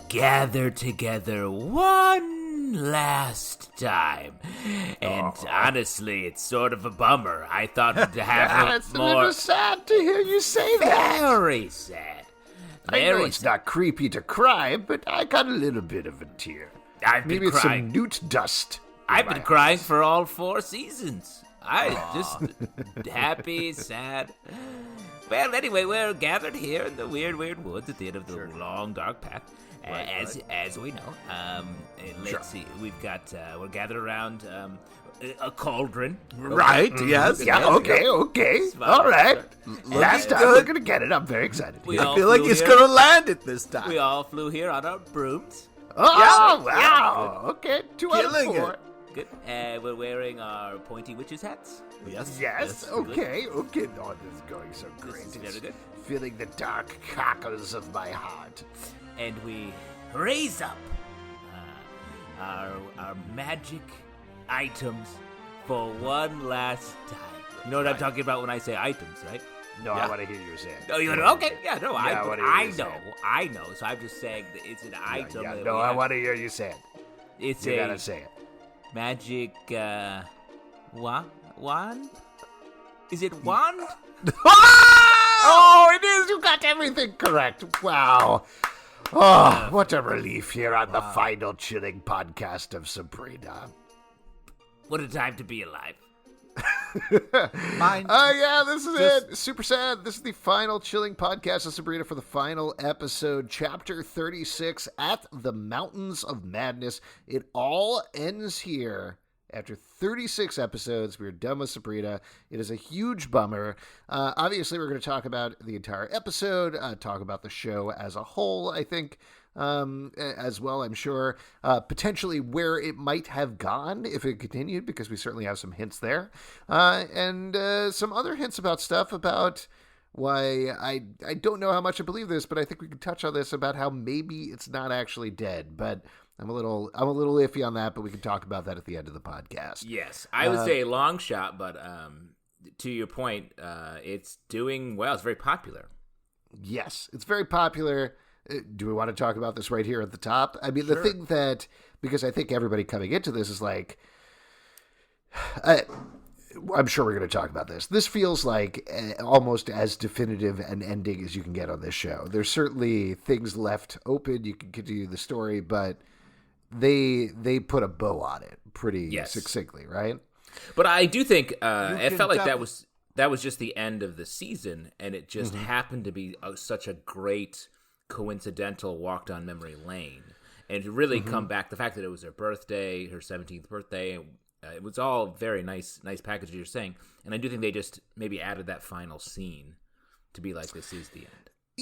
gather together one last time. And honestly, it's sort of a bummer. I thought to have It's more... a little sad to hear you say that. Very sad. I know it's not creepy to cry, but I got a little bit of a tear. Maybe it's crying. some newt dust. I've been crying for all 4 seasons. Just happy, sad. Well, anyway, we're gathered here in the weird woods at the end of the long, dark path. As we know. Let's see. We've got, we're gathered around a cauldron. Right, yes. Yeah, okay. All right. Last time we're going to get it. I'm very excited. I feel like he's going to land it this time. We all flew here on our brooms. Oh, wow. Okay, 2 out of 4. Good. We're wearing our pointy witches' hats. Yes. Okay. Oh, this is going so great. This is very good. Feeling the dark cockles of my heart. And we raise up our magic items for one last time. You know what I'm talking about when I say items, right? No, I want to hear you say it. Oh, you know? Okay, yeah, no, I know. So I'm just saying that it's an item. I want to hear you say it. You gotta say it. Magic, wand? Is it wand? Oh, it is! You got everything correct. Wow. Oh, what a relief here on the final chilling podcast of Sabrina. What a time to be alive. Yeah, this is it. Super sad. This is the final chilling podcast of Sabrina for the final episode, chapter 36, At the Mountains of Madness. It all ends here. After 36 episodes, we're done with Sabrina. It is a huge bummer. Obviously, we're going to talk about the entire episode, talk about the show as a whole, I think, as well, I'm sure. Potentially where it might have gone if it continued, because we certainly have some hints there. And some other hints about stuff about why I don't know how much I believe this, but I think we could touch on this about how maybe it's not actually dead. But I'm a little iffy on that, but we can talk about that at the end of the podcast. Yes, I would say long shot, but to your point, it's doing well. It's very popular. Yes, it's very popular. Do we want to talk about this right here at the top? I mean, the thing that, because I think everybody coming into this is like, I'm sure we're going to talk about this. This feels like almost as definitive an ending as you can get on this show. There's certainly things left open. You can continue the story, but they put a bow on it pretty succinctly, right? But I do think it felt like that was just the end of the season, and it just happened to be such a great coincidental walk down memory lane, and to really come back, the fact that it was her birthday, her 17th birthday, it was all very nice package, you're saying, and I do think they just maybe added that final scene to be like, this is the end.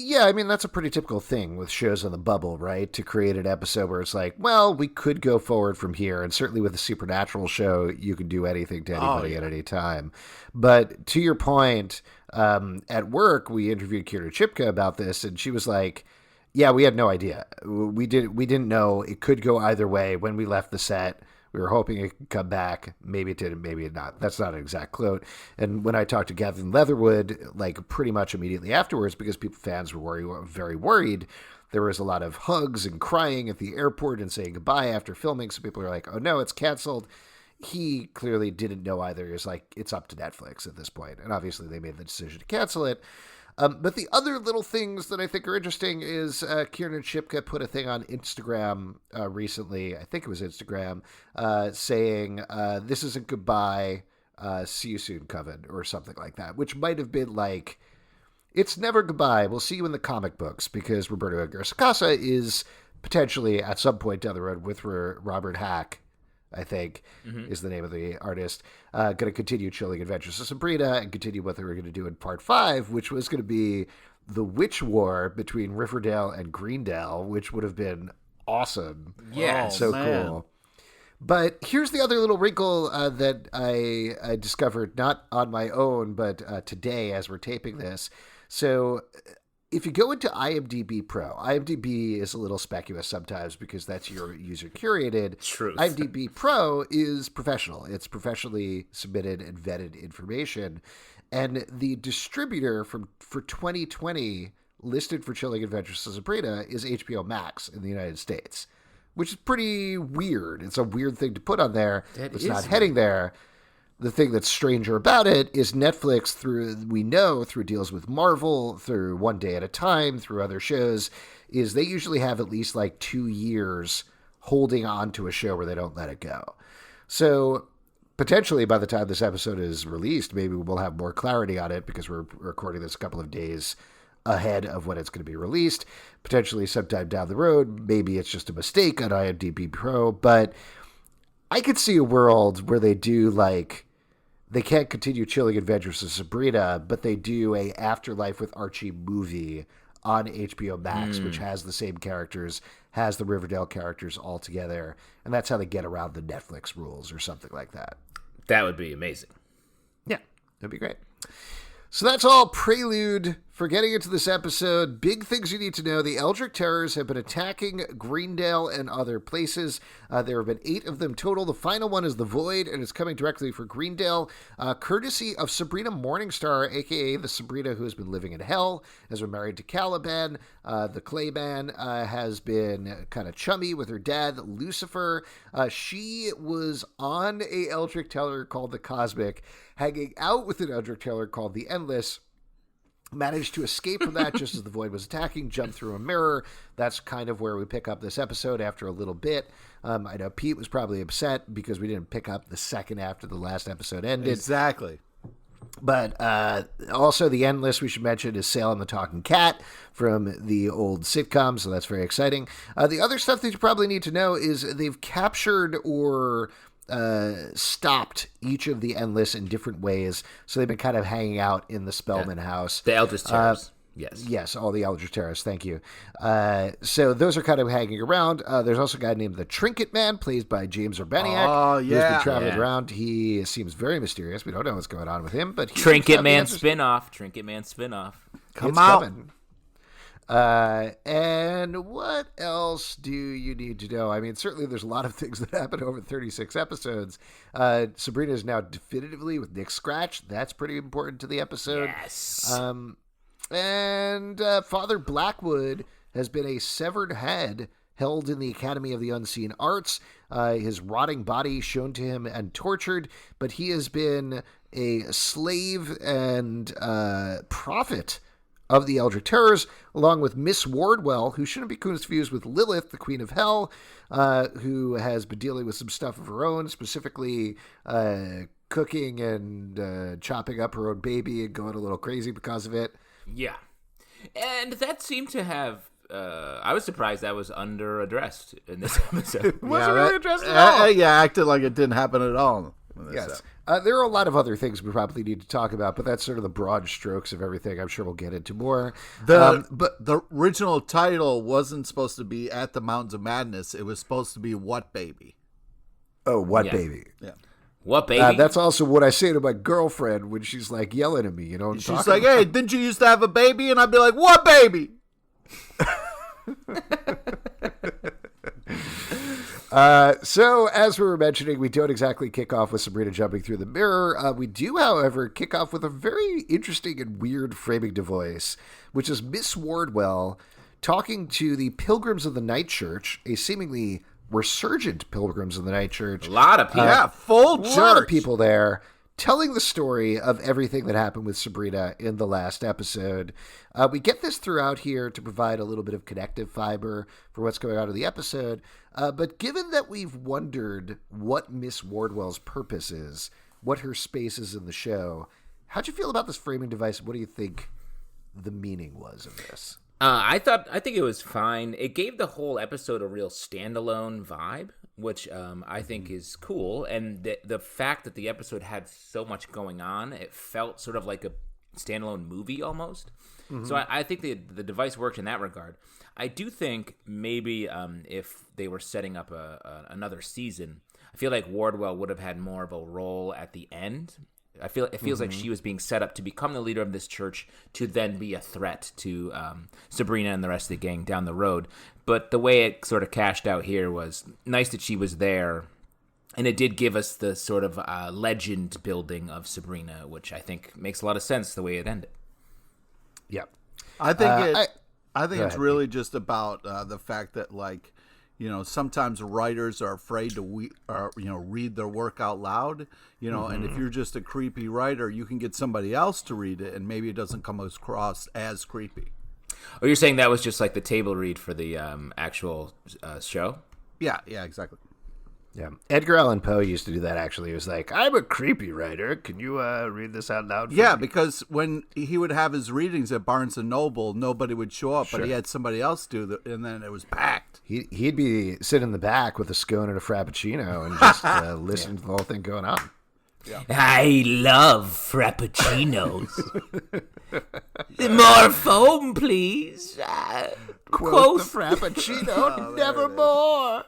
Yeah, I mean, that's a pretty typical thing with shows on the bubble, right? To create an episode where it's like, well, we could go forward from here. And certainly with a supernatural show, you can do anything to anybody at any time. But to your point, at work, we interviewed Kira Chipka about this, and she was like, yeah, we had no idea. We didn't know. It could go either way. When we left the set, we were hoping it could come back. Maybe it didn't, maybe it not. That's not an exact quote. And when I talked to Gavin Leatherwood, like pretty much immediately afterwards, because fans were very worried, there was a lot of hugs and crying at the airport and saying goodbye after filming. So people are like, oh no, it's canceled. He clearly didn't know either. He was like, it's up to Netflix at this point. And obviously they made the decision to cancel it. But the other little things that I think are interesting is Kiernan Shipka put a thing on Instagram recently, I think it was Instagram, saying, this isn't goodbye, see you soon, Coven, or something like that, which might have been like, it's never goodbye, we'll see you in the comic books, because Roberto Garza is potentially at some point down the road with Robert Hack, I think, is the name of the artist, going to continue Chilling Adventures of Sabrina and continue what they were going to do in part 5, which was going to be the witch war between Riverdale and Greendale, which would have been awesome. Yeah, so cool. But here's the other little wrinkle that I discovered, not on my own, but today as we're taping this. So if you go into IMDb Pro, IMDb is a little speculous sometimes because that's your user curated. Truth. IMDb Pro is professional. It's professionally submitted and vetted information. And the distributor for 2020 listed for Chilling Adventures of Sabrina is HBO Max in the United States, which is pretty weird. It's a weird thing to put on there. It's not heading there. The thing that's stranger about it is Netflix, through deals with Marvel, through One Day at a Time, through other shows, is they usually have at least like 2 years holding on to a show where they don't let it go. So potentially by the time this episode is released, maybe we'll have more clarity on it because we're recording this a couple of days ahead of when it's going to be released. Potentially sometime down the road, maybe it's just a mistake on IMDb Pro, but I could see a world where they do like, they can't continue Chilling Adventures of Sabrina, but they do a Afterlife with Archie movie on HBO Max, which has the same characters, has the Riverdale characters all together, and that's how they get around the Netflix rules or something like that. That would be amazing. Yeah, that'd be great. So that's all prelude for getting into this episode. Big things you need to know. The Eldritch Terrors have been attacking Greendale and other places. There have been 8 of them total. The final one is the Void, and it's coming directly for Greendale, courtesy of Sabrina Morningstar, a.k.a. the Sabrina who has been living in hell, as we're married to Caliban. The Clayman has been kind of chummy with her dad, Lucifer. She was on a Eldritch Terror called the Cosmic, hanging out with an Eldritch Terror called the Endless. Managed to escape from that just as the Void was attacking, jumped through a mirror. That's kind of where we pick up this episode after a little bit. I know Pete was probably upset because we didn't pick up the second after the last episode ended. Exactly. But also the Endless, we should mention, is Salem the Talking Cat from the old sitcom, so that's very exciting. The other stuff that you probably need to know is they've captured or stopped each of the Endless in different ways. So they've been kind of hanging out in the Spellman house. The Eldritch Terrors. Yes. Yes, all the Eldritch Terrors. Thank you. So those are kind of hanging around. There's also a guy named the Trinket Man, played by James Urbaniak. Oh, yeah. Who's been traveling around. He seems very mysterious. We don't know what's going on with him, but Trinket Man spinoff. Trinket Man spinoff. Come out. Coming. And what else do you need to know? I mean, certainly there's a lot of things that happen over 36 episodes. Sabrina is now definitively with Nick Scratch. That's pretty important to the episode. Yes. And Father Blackwood has been a severed head held in the Academy of the Unseen Arts. His rotting body shown to him and tortured, but he has been a slave and prophet of the Eldritch Terrors, along with Miss Wardwell, who shouldn't be confused with Lilith, the Queen of Hell, who has been dealing with some stuff of her own, specifically cooking and chopping up her own baby and going a little crazy because of it. Yeah. And that seemed to have... I was surprised that was under-addressed in this episode. Wasn't really addressed at all. Yeah, acted like it didn't happen at all. Yes. There are a lot of other things we probably need to talk about, but that's sort of the broad strokes of everything. I'm sure we'll get into more. But the original title wasn't supposed to be At the Mountains of Madness. It was supposed to be What Baby? Oh, What Baby? Yeah. What Baby? That's also what I say to my girlfriend when she's like yelling at me. You know, she's like, "Hey, didn't you used to have a baby?" And I'd be like, "What baby?" So, as we were mentioning, we don't exactly kick off with Sabrina jumping through the mirror. We do, however, kick off with a very interesting and weird framing device, which is Miss Wardwell talking to the Pilgrims of the Night Church, a seemingly resurgent Pilgrims of the Night Church. A lot of people. Full church. A lot of people there, telling the story of everything that happened with Sabrina in the last episode. We get this throughout here to provide a little bit of connective fiber for what's going on in the episode. But given that we've wondered what Miss Wardwell's purpose is, what her space is in the show, how'd you feel about this framing device? What do you think the meaning was of this? I think it was fine. It gave the whole episode a real standalone vibe, which I think is cool. And the fact that the episode had so much going on, it felt sort of like a standalone movie almost. Mm-hmm. So I think the device worked in that regard. I do think maybe if they were setting up another season, I feel like Wardwell would have had more of a role at the end. It feels like she was being set up to become the leader of this church to then be a threat to Sabrina and the rest of the gang down the road. But the way it sort of cashed out here was nice that she was there, and it did give us the sort of legend building of Sabrina, which I think makes a lot of sense the way it ended. Yeah. I think it's ahead, really just about the fact that, like, sometimes writers are afraid to read their work out loud, and if you're just a creepy writer, you can get somebody else to read it, and maybe it doesn't come across as creepy. Oh, you're saying that was just like the table read for the actual show? Yeah, exactly. Yeah, Edgar Allan Poe used to do that. Actually, he was like, "I'm a creepy writer. Can you read this out loud?" Yeah, me? because when he would have his readings at Barnes and Noble, nobody would show up, but he had somebody else do it, and then it was packed. He'd be sitting in the back with a scone and a frappuccino and just listen to the whole thing going on. Yeah. I love frappuccinos. More foam, please. Quote the frappuccino, nevermore.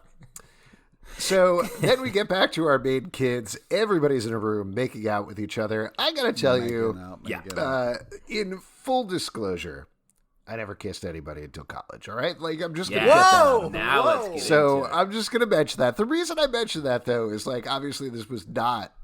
So then we get back to our main kids. Everybody's in a room making out with each other. I gotta tell you, in full disclosure, I never kissed anybody until college. All right, like I'm just gonna get that out of now let's get so into it. I'm just gonna mention that. The reason I mention that though is like obviously this was not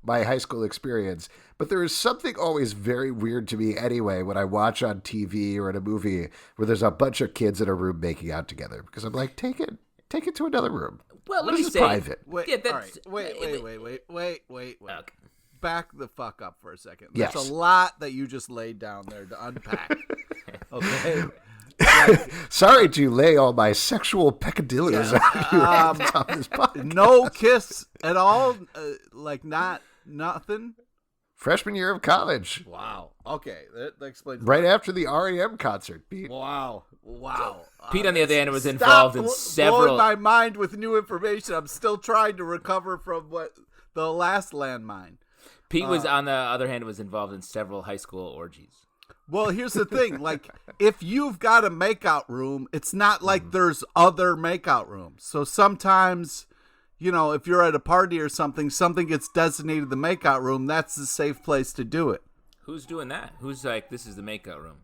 my high school experience, but there is something always very weird to me anyway when I watch on TV or in a movie where there's a bunch of kids in a room making out together because I'm like, take it to another room. Well, let This me is say, private. Wait, Yeah, all right. Wait. Okay. Back the fuck up for a second. Yes. There's a lot that you just laid down there to unpack. Okay. Sorry to lay all my sexual peccadillos on you on this podcast. No kiss at all? Nothing? Freshman year of college, Wow. Okay. That explains. right after the REM concert, Pete. Wow. Pete, on the other hand, was involved in blowing several. my mind with new information. I'm still trying to recover from what the last landmine. Pete was, on the other hand, was involved in several high school orgies. Well, here's the thing. Like, if you've got a makeout room, it's not like there's other makeout rooms. So sometimes, if you're at a party or something gets designated the makeout room, that's the safe place to do it. Who's doing that? Who's like, this is the makeout room?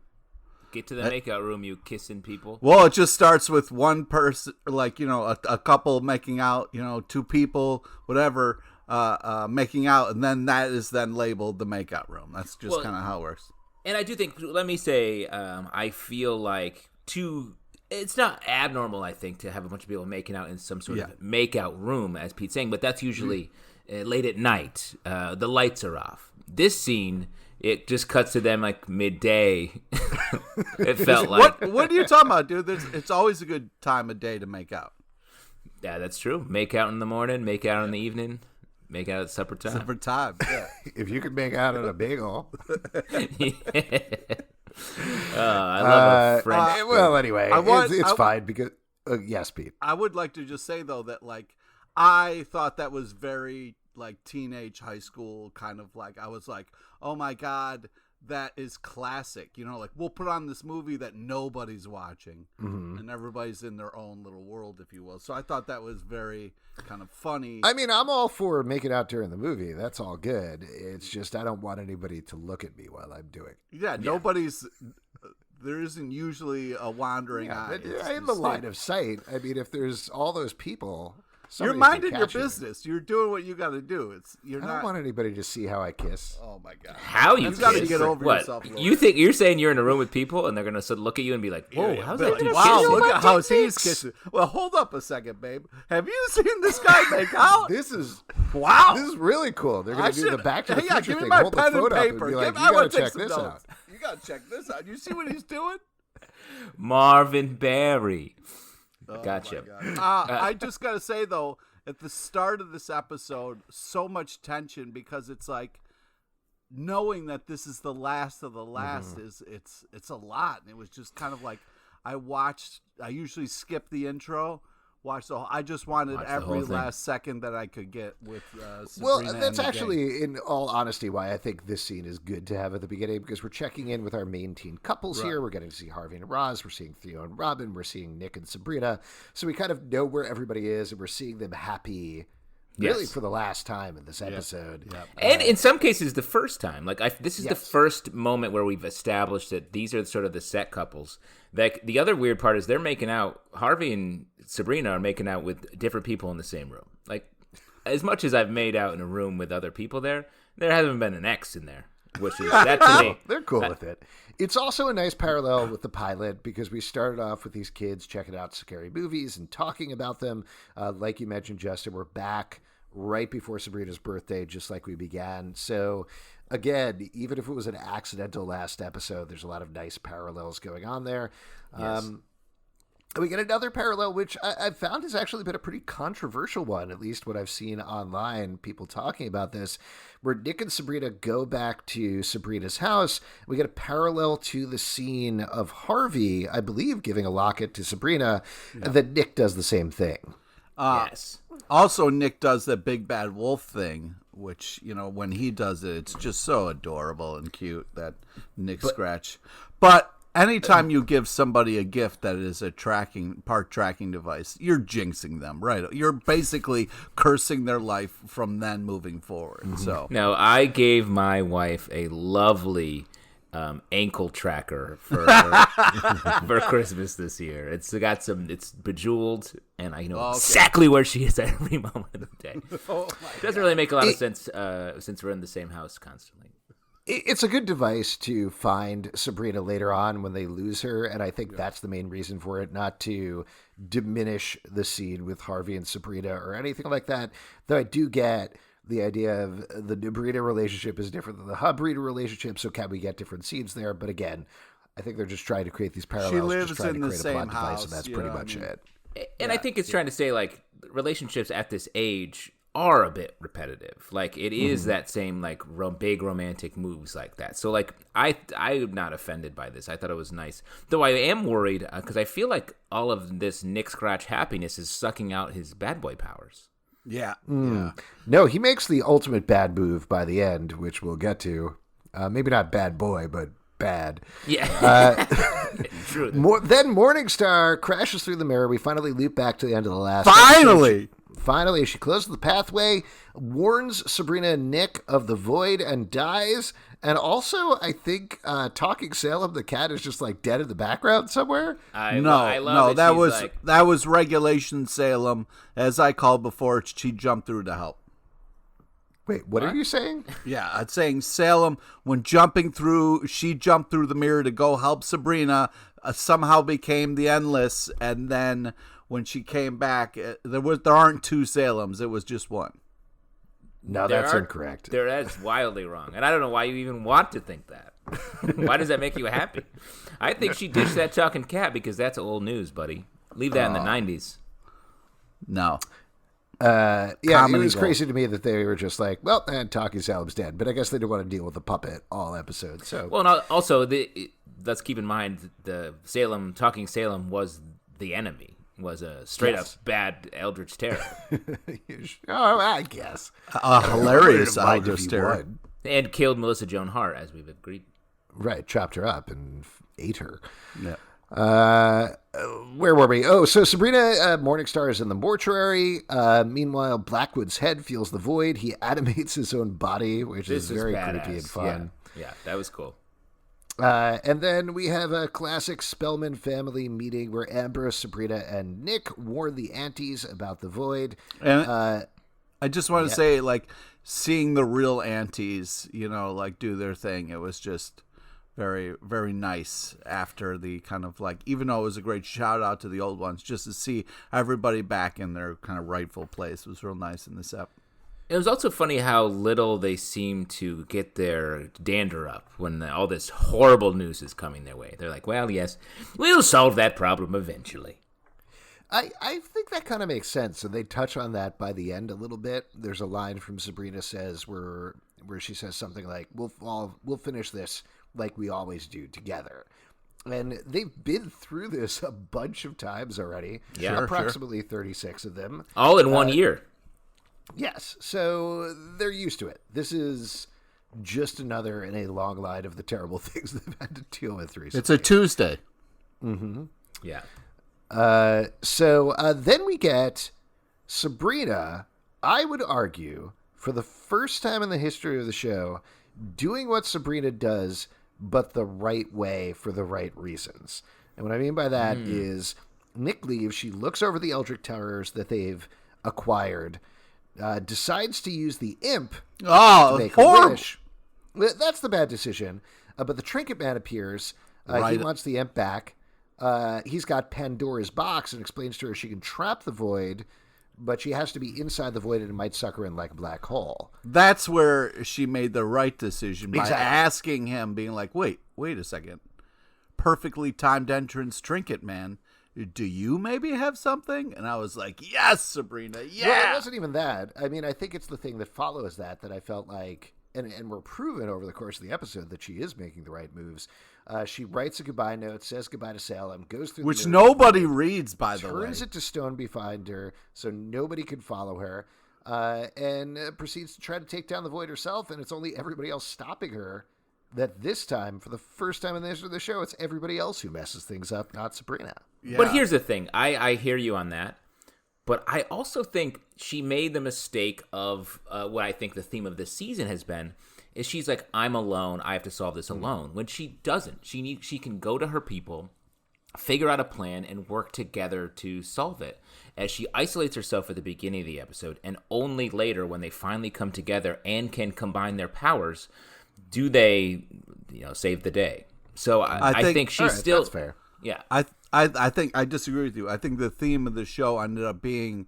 Get to the makeout room, you kissing people. Well, it just starts with one person, like, a couple making out, two people, whatever, making out, and then that is then labeled the makeout room. That's just kind of how it works. And I do think, let me say, I feel like it's not abnormal, I think, to have a bunch of people making out in some sort of makeout room, as Pete's saying, but that's usually late at night. The lights are off. This scene, it just cuts to them like midday. It felt like. What are you talking about, dude? It's always a good time of day to make out. Yeah, that's true. Make out in the morning, make out in the evening, make out at supper time. Supper time, yeah. If you could make out on a bagel. I love a French. Well, anyway, it's fine because yes, Pete. I would like to just say though that like I thought that was very like teenage high school kind of like I was like, oh my god, that is classic. Like we'll put on this movie that nobody's watching and everybody's in their own little world, if you will. So I thought that was very kind of funny. I mean, I'm all for making out during the movie. That's all good. It's just I don't want anybody to look at me while I'm doing it. Yeah, nobody's. There isn't usually a wandering eye. In the line of sight. I mean, if there's all those people, you're minding your business. You're doing what you got to do. I don't want anybody to see how I kiss. Oh my god! How you got to kiss? get over What? yourself. You think you're saying you're in a room with people and they're gonna look at you and be like, "Whoa, how's that dude Wow, kissing?" look at how he's kissing. Well, hold up a second, babe. Have you seen this guy make out? This is really cool. They're gonna do the Back to the Future give me thing. my Hold the pen and phone up and paper. be like, I "You want gotta to check take this some out." notes. You gotta check this out. You see what he's doing? Marvin Berry. Gotcha. I just gotta say though, at the start of this episode, so much tension because it's like knowing that this is the last of the last is it's a lot, and it was just kind of like I usually skip the intro. I just wanted every last second that I could get with Sabrina. Well, that's actually, in all honesty, why I think this scene is good to have at the beginning, because we're checking in with our main teen couples here. We're getting to see Harvey and Roz. We're seeing Theo and Robin. We're seeing Nick and Sabrina. So we kind of know where everybody is, and we're seeing them happy really for the last time in this episode. Yep. And in some cases, the first time. Like this is the first moment where we've established that these are sort of the set couples. Like the other weird part is they're making out. Harvey and Sabrina are making out with different people in the same room. Like as much as I've made out in a room with other people there hasn't been an ex in there. which is that to me. They're cool with it. It's also a nice parallel with the pilot because we started off with these kids checking out scary movies and talking about them. Like you mentioned, Justin, we're back right before Sabrina's birthday, just like we began. So, again, even if it was an accidental last episode, there's a lot of nice parallels going on there. Yes. We get another parallel, which I've found has actually been a pretty controversial one, at least what I've seen online, people talking about this, where Nick and Sabrina go back to Sabrina's house. We get a parallel to the scene of Harvey, I believe, giving a locket to Sabrina, and then Nick does the same thing. Yes. Also, Nick does the big bad wolf thing, which, when he does it, it's just so adorable and cute, that Nick scratch. But anytime you give somebody a gift that is a tracking device, you're jinxing them, right? You're basically cursing their life from then moving forward. Mm-hmm. So now, I gave my wife a lovely ankle tracker for for Christmas this year. It's bejeweled, and I know exactly where she is at every moment of the day. It doesn't really make a lot of sense since we're in the same house constantly. It's a good device to find Sabrina later on when they lose her, and I think that's the main reason for it, not to diminish the scene with Harvey and Sabrina or anything like that, though I do get the idea of the Sabrina relationship is different than the Sabrina relationship, so can we get different scenes there? But again, I think they're just trying to create these parallels. She lives just trying in to the create same a plot house, device, and that's pretty much it. And I think it's trying to say, like, relationships at this age are a bit repetitive. Like, it is that same, like, big romantic moves like that. So, like, I'm not offended by this. I thought it was nice. Though I am worried because I feel like all of this Nick Scratch happiness is sucking out his bad boy powers. Yeah. No, he makes the ultimate bad move by the end, which we'll get to. Maybe not bad boy, but bad. Yeah. True. Then Morningstar crashes through the mirror. We finally loop back to the end of the last Finally, she closes the pathway, warns Sabrina and Nick of the void, and dies. And also, I think Talking Salem, the cat, is just like dead in the background somewhere. That was Regulation Salem, as I called before. She jumped through to help. Wait, what are you saying? Yeah, I'm saying Salem, when she jumped through the mirror to go help Sabrina, somehow became the Endless, and then when she came back, there aren't two Salems, it was just one. No, that's incorrect. That's wildly wrong, and I don't know why you even want to think that. Why does that make you happy? I think she ditched that talking cat because that's old news, buddy. Leave that in the 90s. No. It was crazy to me that they were just like, well, and Talking Salem's dead, but I guess they didn't want to deal with the puppet all episode. So, well, and also let's keep in mind the Talking Salem was the enemy, was a straight up bad Eldritch Terror. I guess hilarious Eldritch Terror, and killed Melissa Joan Hart, as we've agreed. Right, chopped her up and ate her. Yeah. Where were we? Oh, so Sabrina Morningstar is in the mortuary. Meanwhile, Blackwood's head feels the void. He animates his own body, which is very creepy and fun. Yeah, that was cool. And then we have a classic Spellman family meeting where Ambrose, Sabrina, and Nick warn the aunties about the void. And I just want to say, like, seeing the real aunties, do their thing, it was just very, very nice after the kind of like, even though it was a great shout out to the old ones, just to see everybody back in their kind of rightful place was real nice in this ep. It was also funny how little they seem to get their dander up when all this horrible news is coming their way. They're like, well, yes, we'll solve that problem eventually. I think that kind of makes sense. And they touch on that by the end a little bit. There's a line from Sabrina says where she says something like, we'll finish this like we always do together. And they've been through this a bunch of times already. Yeah, approximately 36 of them. All in 1 year. Yes. So they're used to it. This is just another in a long line of the terrible things they've had to deal with recently. It's a Tuesday. Mm-hmm. Yeah. So then we get Sabrina, I would argue, for the first time in the history of the show, doing what Sabrina does, but the right way for the right reasons. And what I mean by that is Nick leaves. She looks over the Eldritch Terrors that they've acquired, decides to use the imp to make a wish. That's the bad decision. But the Trinket Man appears. Right. He wants the imp back. He's got Pandora's box and explains to her she can trap the void, but she has to be inside the void and it might suck her in like a black hole. That's where she made the right decision by Exactly. asking him, being like, wait a second. Perfectly timed entrance, Trinket Man. Do you maybe have something? And I was like, yes, Sabrina, yeah. Well, it wasn't even that. I mean, I think it's the thing that follows that I felt like, and we're proven over the course of the episode that she is making the right moves. She writes a goodbye note, says goodbye to Salem, goes through Which the mirror, nobody reads, by the way. turns it to stone behind her so nobody can follow her, and proceeds to try to take down the void herself, and it's only everybody else stopping her. That this time, for the first time in the history of the show, it's everybody else who messes things up, not Sabrina. Yeah. But here's the thing. I hear you on that. But I also think she made the mistake of what I think the theme of this season has been, is she's like, I'm alone. I have to solve this alone. When she doesn't. She can go to her people, figure out a plan, and work together to solve it. As she isolates herself at the beginning of the episode, and only later, when they finally come together and can combine their powers, do they, save the day. So I think she's still... That's fair. Yeah. I think I disagree with you. I think the theme of the show ended up being,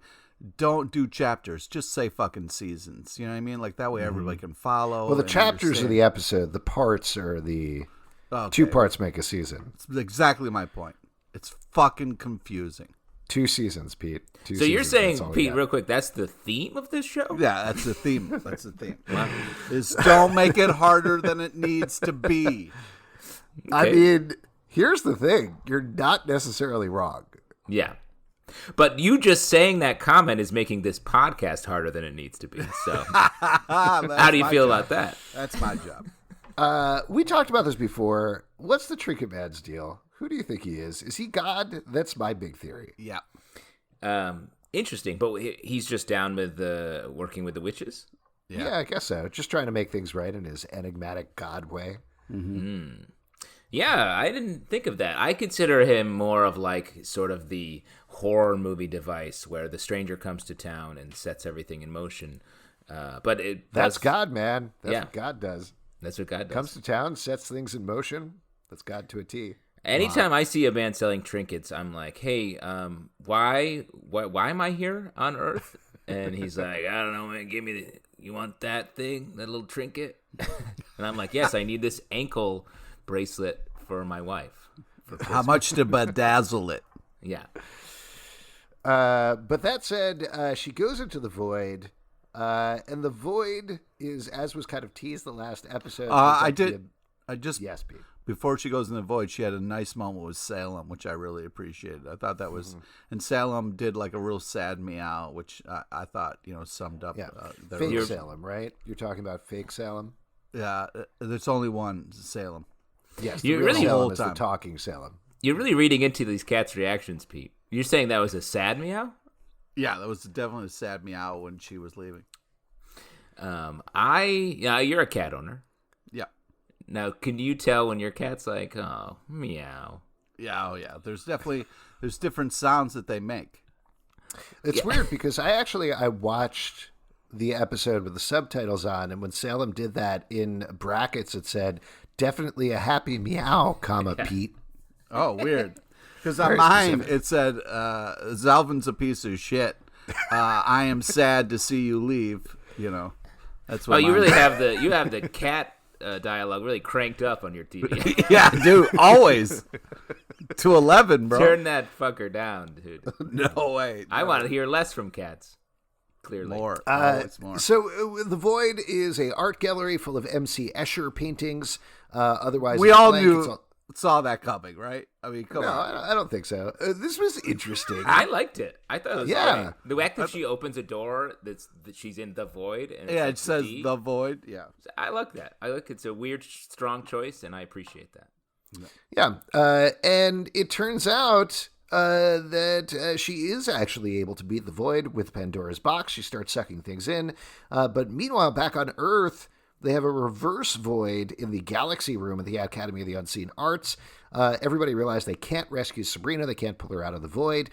don't do chapters, just say fucking seasons. You know what I mean? Like that way everybody can follow. Well, the and chapters understand. of the episode, the parts are the... Okay. 2 parts make a season. It's exactly my point. It's fucking confusing. 2 seasons, Pete. So you're saying, Pete, real quick, that's the theme of this show? Yeah, that's the theme. That's the theme. Is don't make it harder than it needs to be. I mean, here's the thing. You're not necessarily wrong. Yeah. But you just saying that comment is making this podcast harder than it needs to be. So how do you feel about that? That's my job. We talked about this before. What's the Trinket Man's deal? Who do you think he is? Is he God? That's my big theory. Yeah. Interesting. But he's just down with working with the witches? Yeah, I guess so. Just trying to make things right in his enigmatic God way. Mm-hmm. Yeah, I didn't think of that. I consider him more of like sort of the horror movie device where the stranger comes to town and sets everything in motion. But that's God, man. That's Yeah. what God does. That's what God does. Comes to town, sets things in motion. That's God to a T. Anytime I see a man selling trinkets, I'm like, hey, why am I here on Earth? And he's like, I don't know, man, you want that thing, that little trinket? And I'm like, yes, I need this ankle bracelet for my wife. How much to bedazzle it? Yeah. But that said, she goes into the void, and the void is, as was kind of teased the last episode. Yes, Pete. Before she goes in the void, she had a nice moment with Salem, which I really appreciated. I thought that was, and Salem did like a real sad meow, which I thought summed up. Yeah, their fake relationship. Salem, right? You're talking about fake Salem. Yeah, there's only one Salem. Yes, You the real really- Salem is Whole the time. talking Salem. You're really reading into these cats' reactions, Pete. You're saying that was a sad meow? Yeah, that was definitely a sad meow when she was leaving. You're a cat owner. Yeah. Now, can you tell when your cat's like, oh, meow? Yeah, oh yeah. There's different sounds that they make. It's weird because I watched the episode with the subtitles on, and when Salem did that, in brackets it said, definitely a happy meow, comma, Pete. Oh, weird. Because on mine it said, Zalvin's a piece of shit. I am sad to see you leave. That's what. Oh, you mine really said. have the cat dialogue really cranked up on your TV. Yeah, dude, always to 11, bro. Turn that fucker down, dude. No way. I want to hear less from cats. Clearly. more. Always more. So the Void is a art gallery full of M.C. Escher paintings. Otherwise, We it's all blank. knew, saw that coming, right? I mean, come No, on. I don't think so. This was interesting. I liked it. I thought it was Yeah. funny. The fact that she opens a door that she's in the void. And Yeah, like it says D. the void. Yeah. I like that. It's a weird, strong choice, and I appreciate that. Yeah, and it turns out that she is actually able to beat the Void with Pandora's box. She starts sucking things in. But meanwhile, back on Earth, they have a reverse Void in the Galaxy Room at the Academy of the Unseen Arts. Everybody realized they can't rescue Sabrina. They can't pull her out of the Void.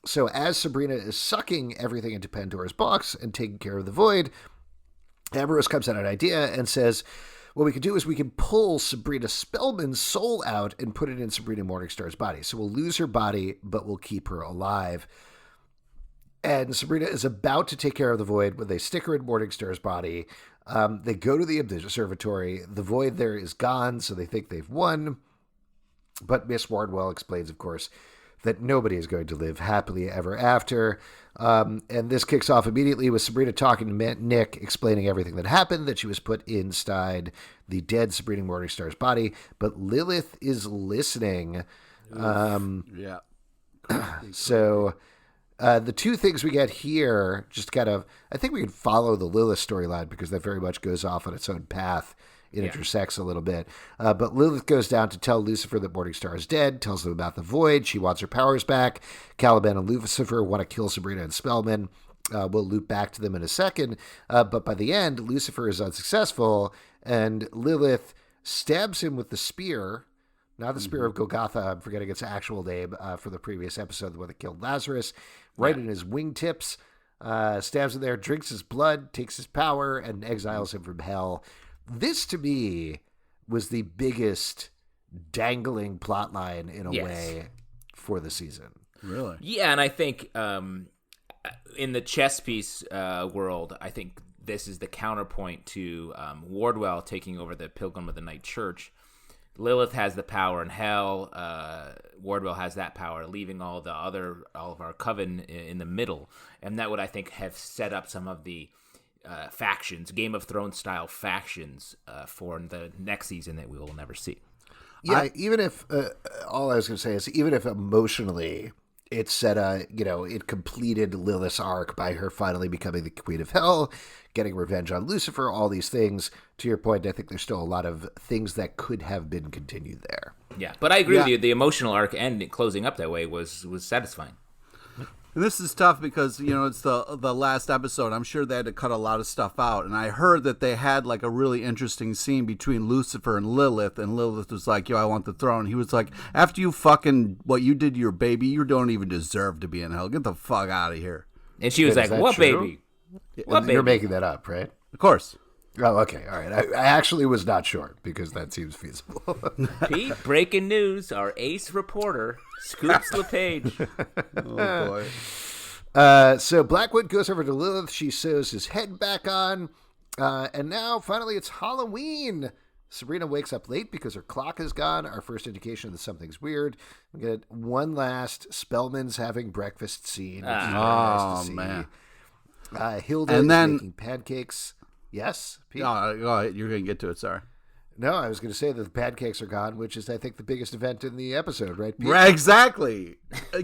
So as Sabrina is sucking everything into Pandora's box and taking care of the Void, Ambrose comes out with an idea and says, what we could do is we can pull Sabrina Spellman's soul out and put it in Sabrina Morningstar's body. So we'll lose her body, but we'll keep her alive. And Sabrina is about to take care of the Void when they stick her in Morningstar's body. They go to the observatory. The Void there is gone, so they think they've won. But Miss Wardwell explains, of course, that nobody is going to live happily ever after. And this kicks off immediately with Sabrina talking to Nick, explaining everything that happened, that she was put inside the dead Sabrina Morningstar's body. But Lilith is listening. Yeah. So the two things we get here, just kind of, I think we can follow the Lilith storyline because that very much goes off on its own path. It intersects a little bit. But Lilith goes down to tell Lucifer that Morningstar is dead, tells them about the Void. She wants her powers back. Caliban and Lucifer want to kill Sabrina and Spellman. We'll loop back to them in a second. But by the end, Lucifer is unsuccessful, and Lilith stabs him with the spear. Not the spear of Golgotha. I'm forgetting its actual name for the previous episode, the one that killed Lazarus. Right in his wingtips. Stabs him there, drinks his blood, takes his power, and exiles him from hell. This, to me, was the biggest dangling plot line, in a way, for the season. Really? Yeah, and I think in the chess piece world, I think this is the counterpoint to Wardwell taking over the Pilgrim of the Night Church. Lilith has the power in hell. Wardwell has that power, leaving all of our coven in the middle. And that would, I think, have set up some of the factions, Game of Thrones style factions for the next season that we will never see. Yeah, even if all I was going to say is, even if emotionally it set it completed Lilith's arc by her finally becoming the Queen of Hell, getting revenge on Lucifer, all these things. To your point, I think there's still a lot of things that could have been continued there. Yeah, but I agree with you. The emotional arc and closing up that way was satisfying. And this is tough because, it's the last episode. I'm sure they had to cut a lot of stuff out. And I heard that they had like a really interesting scene between Lucifer and Lilith. And Lilith was like, yo, I want the throne. He was like, after you fucking what you did to your baby, you don't even deserve to be in hell. Get the fuck out of here. And she was like, what true? Baby? What baby? You're making that up, right? Of course. Oh, okay. All right. I actually was not sure because that seems feasible. Pete, breaking news. Our ace reporter scoops LePage. Oh, boy. So Blackwood goes over to Lilith. She sews his head back on. And now, finally, it's Halloween. Sabrina wakes up late because her clock is gone. Our first indication that something's weird. We get one last Spellman's having breakfast scene. Which is very nice to see. Man. Hilda is making pancakes. Yes, Pete? No, go ahead. You're going to get to it, sorry. No, I was going to say that the pancakes are gone, which is, I think, the biggest event in the episode, right, Pete? Right, exactly.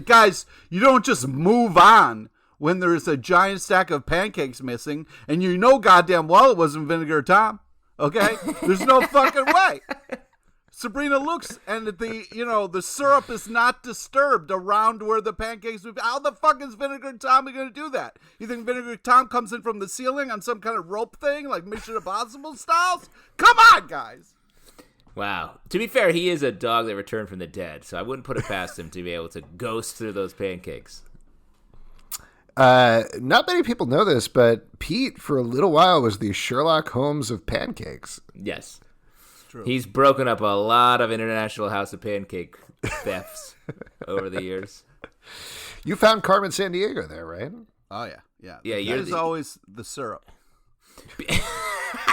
Guys, you don't just move on when there's a giant stack of pancakes missing, and you know goddamn well it wasn't Vinegar Tom, okay? There's no fucking way. Sabrina looks, and the syrup is not disturbed around where the pancakes would be. How the fuck is Vinegar Tom going to do that? You think Vinegar Tom comes in from the ceiling on some kind of rope thing, like Mission Impossible styles? Come on, guys. Wow. To be fair, he is a dog that returned from the dead, so I wouldn't put it past him to be able to ghost through those pancakes. Not many people know this, but Pete, for a little while, was the Sherlock Holmes of pancakes. Yes. True. He's broken up a lot of International House of Pancake thefts over the years. You found Carmen Sandiego there, right? Oh, yeah. Yeah. Yeah, There's always the syrup.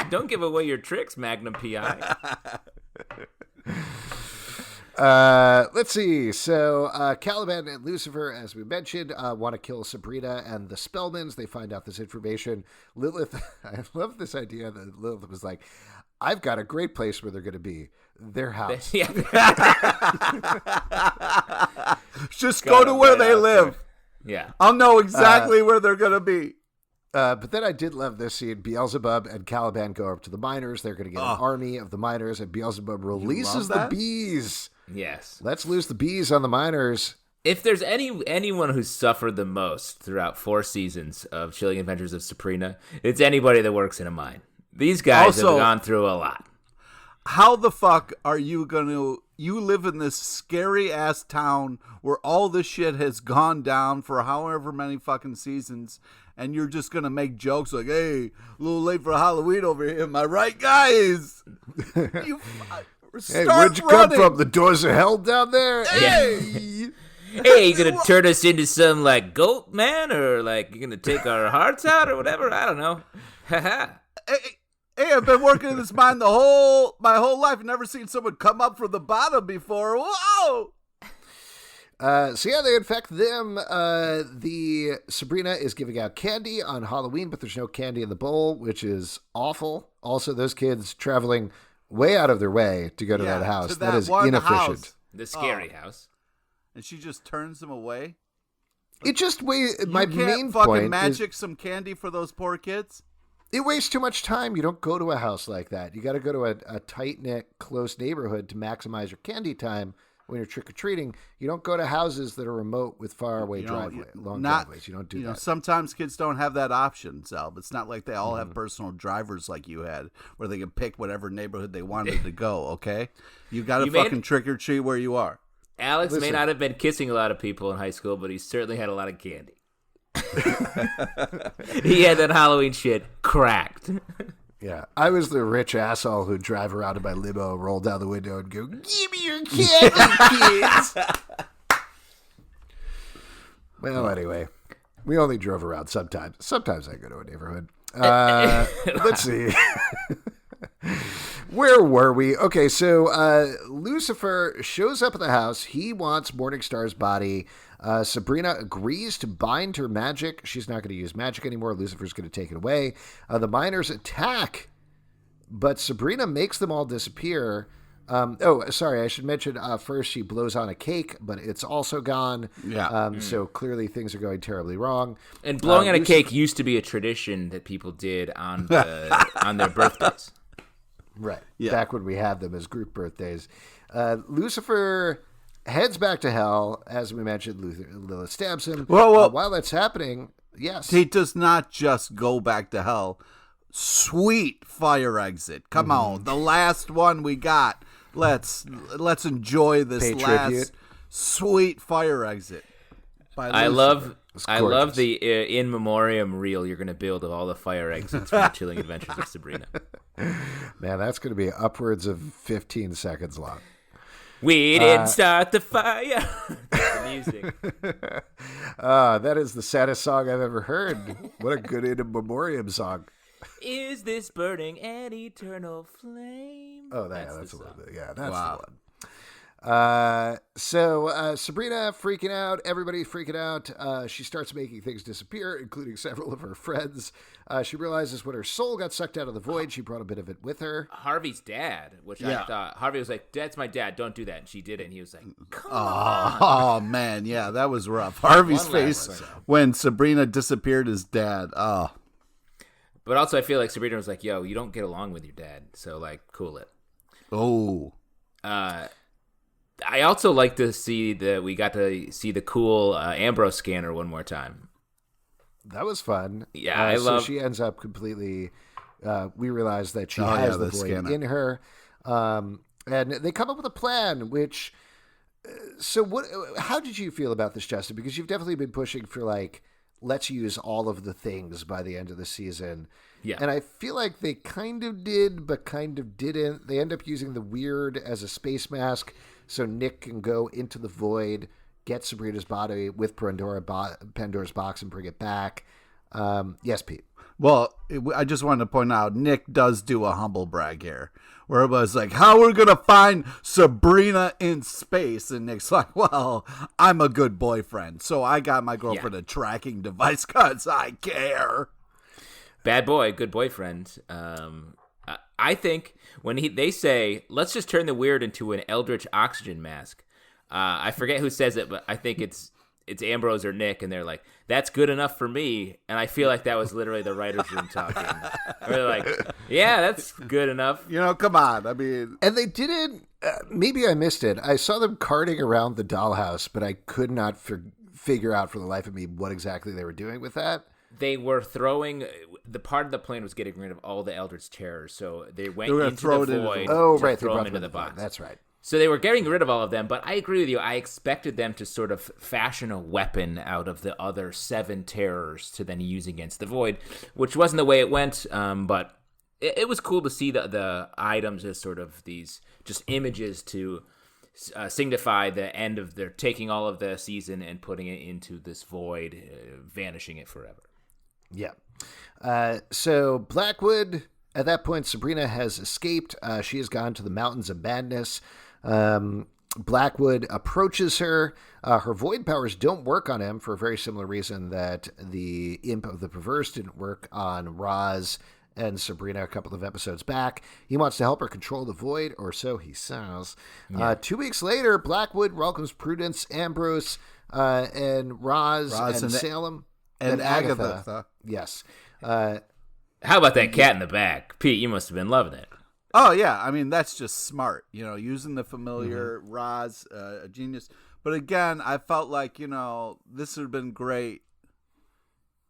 Don't give away your tricks, Magnum PI. Let's see. So Caliban and Lucifer, as we mentioned, want to kill Sabrina and the Spellmans. They find out this information. Lilith, I love this idea that Lilith was like, I've got a great place where they're going to be. Their house. Just go to where they live. Yeah. I'll know exactly where they're going to be. But then I did love this scene. Beelzebub and Caliban go up to the miners. They're going to get an army of the miners, and Beelzebub releases the bees. Yes. Let's lose the bees on the miners. If there's anyone who's suffered the most throughout 4 seasons of Chilling Adventures of Sabrina, it's anybody that works in a mine. These guys have gone through a lot. How the fuck are you going to... You live in this scary-ass town where all this shit has gone down for however many fucking seasons, and you're just gonna make jokes like, "Hey, a little late for Halloween over here, am I right, guys?" You hey, where'd you come from? The doors of hell down there? Hey, hey, you gonna turn us into some like goat man, or like you gonna take our hearts out, or whatever? I don't know. Haha. Hey, I've been working in this mine my whole life. I've never seen someone come up from the bottom before. Whoa! So yeah, they infect them. The Sabrina is giving out candy on Halloween, but there's no candy in the bowl, which is awful. Also, those kids traveling way out of their way to go to that house. To that is one inefficient. house. The scary house. And she just turns them away. It just my You main can't point fucking is magic some candy for those poor kids. it wastes too much time. You don't go to a house like that. You got to go to a tight-knit, close neighborhood to maximize your candy time when you're trick-or-treating. You don't go to houses that are remote with faraway driveways. You don't do that. Sometimes kids don't have that option, Sal. It's not like they all have personal drivers like you had, where they can pick whatever neighborhood they wanted to go, okay? You got to fucking trick-or-treat where you are. Alex may not have been kissing a lot of people in high school, but he certainly had a lot of candy. He had that Halloween shit cracked. Yeah, I was the rich asshole who'd drive around in my limo, roll down the window, and go, "Give me your candy, kids!" Well, anyway, we only drove around sometimes. Sometimes I go to a neighborhood. Let's see. Where were we? Okay, so Lucifer shows up at the house. He wants Morningstar's body. Sabrina agrees to bind her magic. She's not going to use magic anymore. Lucifer's going to take it away. The miners attack, but Sabrina makes them all disappear. Sorry, I should mention first she blows on a cake, but it's also gone. Yeah. So clearly things are going terribly wrong. And blowing on a cake used to be a tradition that people did on their birthdays. Right. Yeah. Back when we had them as group birthdays. Lucifer heads back to hell. As we mentioned, Lilith stabs him. Well, while that's happening, yes. He does not just go back to hell. Sweet fire exit. Come on. The last one we got. Let's enjoy this last sweet fire exit. I love the in memoriam reel you're going to build of all the fire exits from the Chilling Adventures of Sabrina. Man, that's going to be upwards of 15 seconds long. We didn't start the fire. That's the music. That is the saddest song I've ever heard. What a good in memoriam song. Is this burning an eternal flame? Oh, that's a little bit. Yeah, that's the one. So Sabrina freaking out. Everybody's freaking out. She starts making things disappear, including several of her friends. She realizes when her soul got sucked out of the void, she brought a bit of it with her. Harvey's dad, which I thought, Harvey was like, "That's my dad, don't do that." And she did it, and he was like, "Come on." Oh, man, yeah, that was rough. Harvey's face when Sabrina disappeared his dad. Oh. But also, I feel like Sabrina was like, "Yo, you don't get along with your dad, so, like, cool it." Oh. I also like to see we got to see the cool Ambrose scanner one more time. That was fun. Yeah, so she ends up completely. We realize that she has the void scanner in her, and they come up with a plan. Which, so what? How did you feel about this, Justin? Because you've definitely been pushing for like, let's use all of the things by the end of the season. Yeah, and I feel like they kind of did, but kind of didn't. They end up using the weird as a space mask. So Nick can go into the void, get Sabrina's body with Pandora's box, and bring it back. Yes, Pete. Well, I just wanted to point out, Nick does do a humble brag here, where it was like, how are we going to find Sabrina in space? And Nick's like, well, I'm a good boyfriend, so I got my girlfriend a tracking device because I care. Bad boy, good boyfriend. I think when they say, let's just turn the weird into an eldritch oxygen mask. I forget who says it, but I think it's Ambrose or Nick, and they're like, that's good enough for me. And I feel like that was literally the writer's room talking. They're like, yeah, that's good enough. You know, come on. I mean, and they didn't. Maybe I missed it. I saw them carting around the dollhouse, but I could not figure out for the life of me what exactly they were doing with that. They were throwing the part of the plan was getting rid of all the Eldritch terrors, so they went into the void. Oh, right, throw them into the box. That's right. So they were getting rid of all of them, but I agree with you. I expected them to sort of fashion a weapon out of the other 7 terrors to then use against the Void, which wasn't the way it went, but it was cool to see the items as sort of these just images to signify the end of their taking all of the season and putting it into this Void, vanishing it forever. Yeah. So Blackwood, at that point, Sabrina has escaped. She has gone to the Mountains of Madness. Blackwood approaches her. Her void powers don't work on him for a very similar reason that the Imp of the Perverse didn't work on Roz and Sabrina a couple of episodes back. He wants to help her control the void, or so he says. Yeah. 2 weeks later, Blackwood welcomes Prudence, Ambrose, and Roz and Salem. And Agatha. Yes. How about that cat in the bag? Pete, you must have been loving it. Oh, yeah. I mean, that's just smart. Using the familiar, Roz, a genius. But again, I felt like, this would have been great,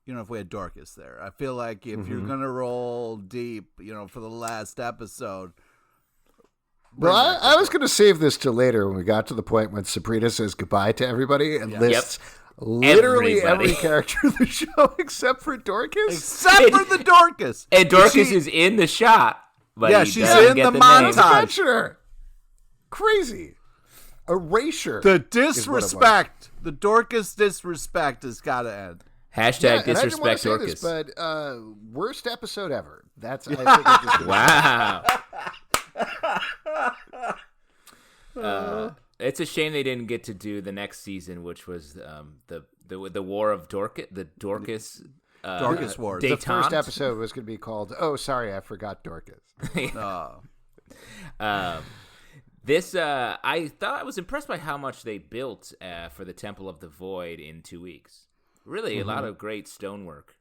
if we had Dorcas there. I feel like if you're going to roll deep, for the last episode. Well, I was going to save this till later when we got to the point when Sabrina says goodbye to everybody and lists literally every character of the show except for Dorcas. Except for the Dorcas. And Dorcas is in the shot. But she's in the montage. Crazy. Erasure. The disrespect. The Dorcas disrespect has got to end. Hashtag disrespect Dorcas. But worst episode ever. That's I think it just wow. It's a shame they didn't get to do the next season, which was the War of Dorcas. The Dorcas. Dorcas Wars. The first episode was going to be called "Oh, sorry, I forgot Dorcas." This I thought I was impressed by how much they built for the Temple of the Void in 2 weeks. Really, a lot of great stonework.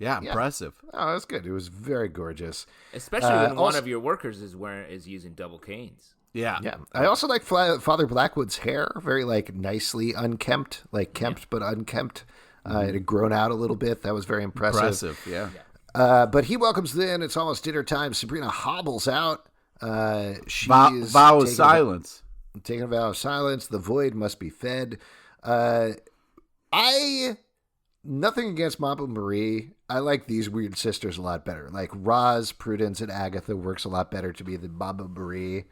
Yeah, impressive. Oh, that's good. It was very gorgeous, especially when one of your workers is using double canes. Yeah. I also like Father Blackwood's hair, very nicely unkempt, kempt but unkempt. It had grown out a little bit. That was very impressive. Yeah. But he welcomes them. It's almost dinner time. Sabrina hobbles out. Vow of silence. Taking a vow of silence. The void must be fed. Nothing against Mama Marie. I like these weird sisters a lot better. Like Roz, Prudence, and Agatha works a lot better to be the Mama Marie,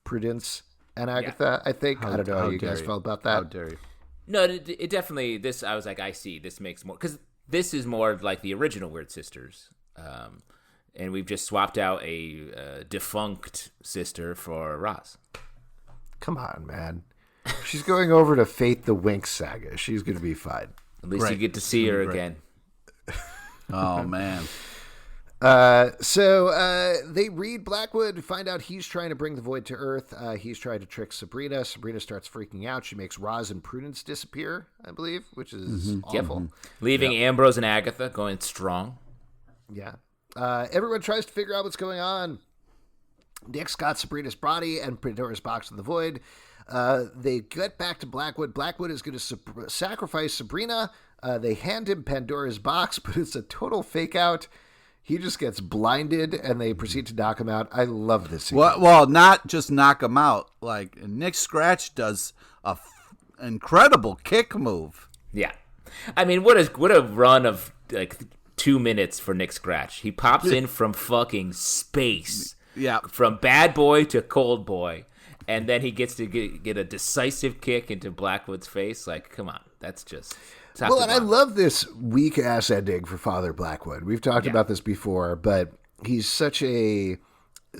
Prudence, and Agatha, I think. I don't know how you guys felt about that. How dare you? No, it definitely, I was like, I see, this makes more, because this is more like the original Weird Sisters. And we've just swapped out a defunct sister for Roz. Come on, man. She's going over to Fate the Winx saga. She's going to be fine. At least you get to see her again. Oh, man. So they read Blackwood, find out he's trying to bring the void to Earth. He's trying to trick Sabrina. Sabrina starts freaking out. She makes Roz and Prudence disappear, I believe, which is awful. Leaving Ambrose and Agatha going strong. Yeah. Everyone tries to figure out what's going on. Nick's got Sabrina's body and Pandora's box in the void. They get back to Blackwood. Blackwood is going to sacrifice Sabrina. They hand him Pandora's box, but it's a total fake out. He just gets blinded, and they proceed to knock him out. I love this scene. Well, not just knock him out. Like, Nick Scratch does a incredible kick move. Yeah. I mean, what a run of, 2 minutes for Nick Scratch. He pops in from fucking space. Yeah. From bad boy to cold boy. And then he gets to get a decisive kick into Blackwood's face. Like, come on. That's just... Well, and I love this weak-ass ending for Father Blackwood. We've talked about this before, but he's such a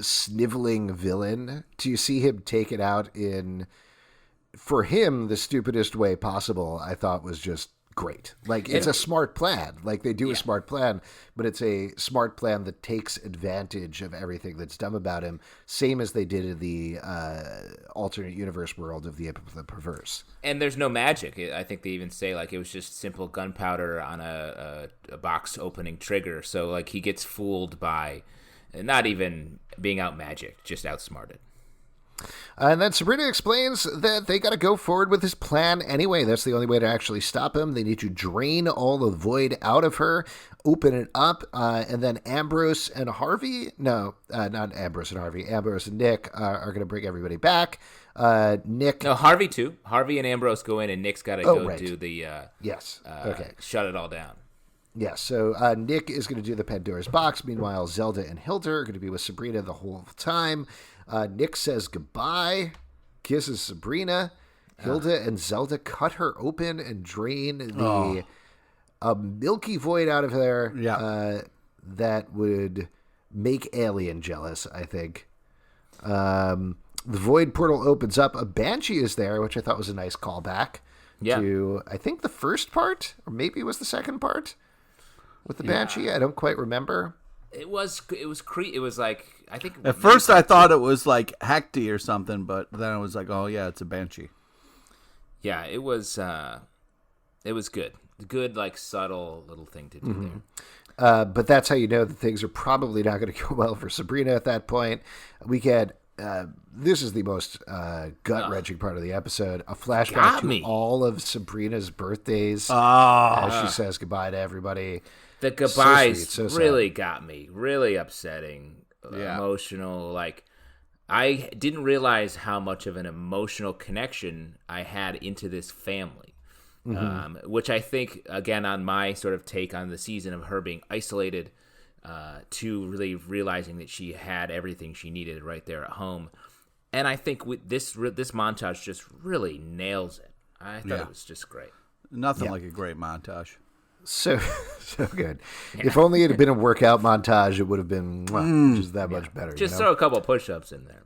sniveling villain. To see him take it out in, for him, the stupidest way possible, I thought was just great. Like, it's a smart plan. Like, they do a smart plan, but it's a smart plan that takes advantage of everything that's dumb about him, same as they did in the alternate universe world of the Imp of the Perverse. And there's no magic. I think they even say, it was just simple gunpowder on a box opening trigger. So, he gets fooled by not even being out magic, just outsmarted. And then Sabrina explains that they got to go forward with his plan anyway. That's the only way to actually stop him. They need to drain all the void out of her, open it up, and then Ambrose and Harvey, not Ambrose and Harvey, Ambrose and Nick are going to bring everybody back. Nick. No, Harvey too. Harvey and Ambrose go in, and Nick's got to do the yes. Okay. Shut it all down. Yes, so Nick is going to do the Pandora's box. Meanwhile, Zelda and Hilda are going to be with Sabrina the whole time. Nick says goodbye, kisses Sabrina. Hilda and Zelda cut her open and drain the milky void out of there that would make Alien jealous, I think. The void portal opens up. A banshee is there, which I thought was a nice callback to, I think, the first part, or maybe it was the second part with the banshee. I don't quite remember. It was like, I think at first I thought it was like Hecty or something, but then I was like, oh yeah, it's a banshee. Yeah, it was good. Good, like, subtle little thing to do there. But that's how you know that things are probably not going to go well for Sabrina at that point. We get, this is the most gut-wrenching part of the episode, a flashback to all of Sabrina's birthdays as she says goodbye to everybody. The goodbyes really got me. Really upsetting, emotional. Like, I didn't realize how much of an emotional connection I had into this family. Which I think, again, on my sort of take on the season of her being isolated to really realizing that she had everything she needed right there at home. And I think with this montage just really nails it. I thought it was just great. Nothing like a great montage. So good. Yeah. If only it had been a workout montage, it would have been just that much better. Just throw a couple of push-ups in there.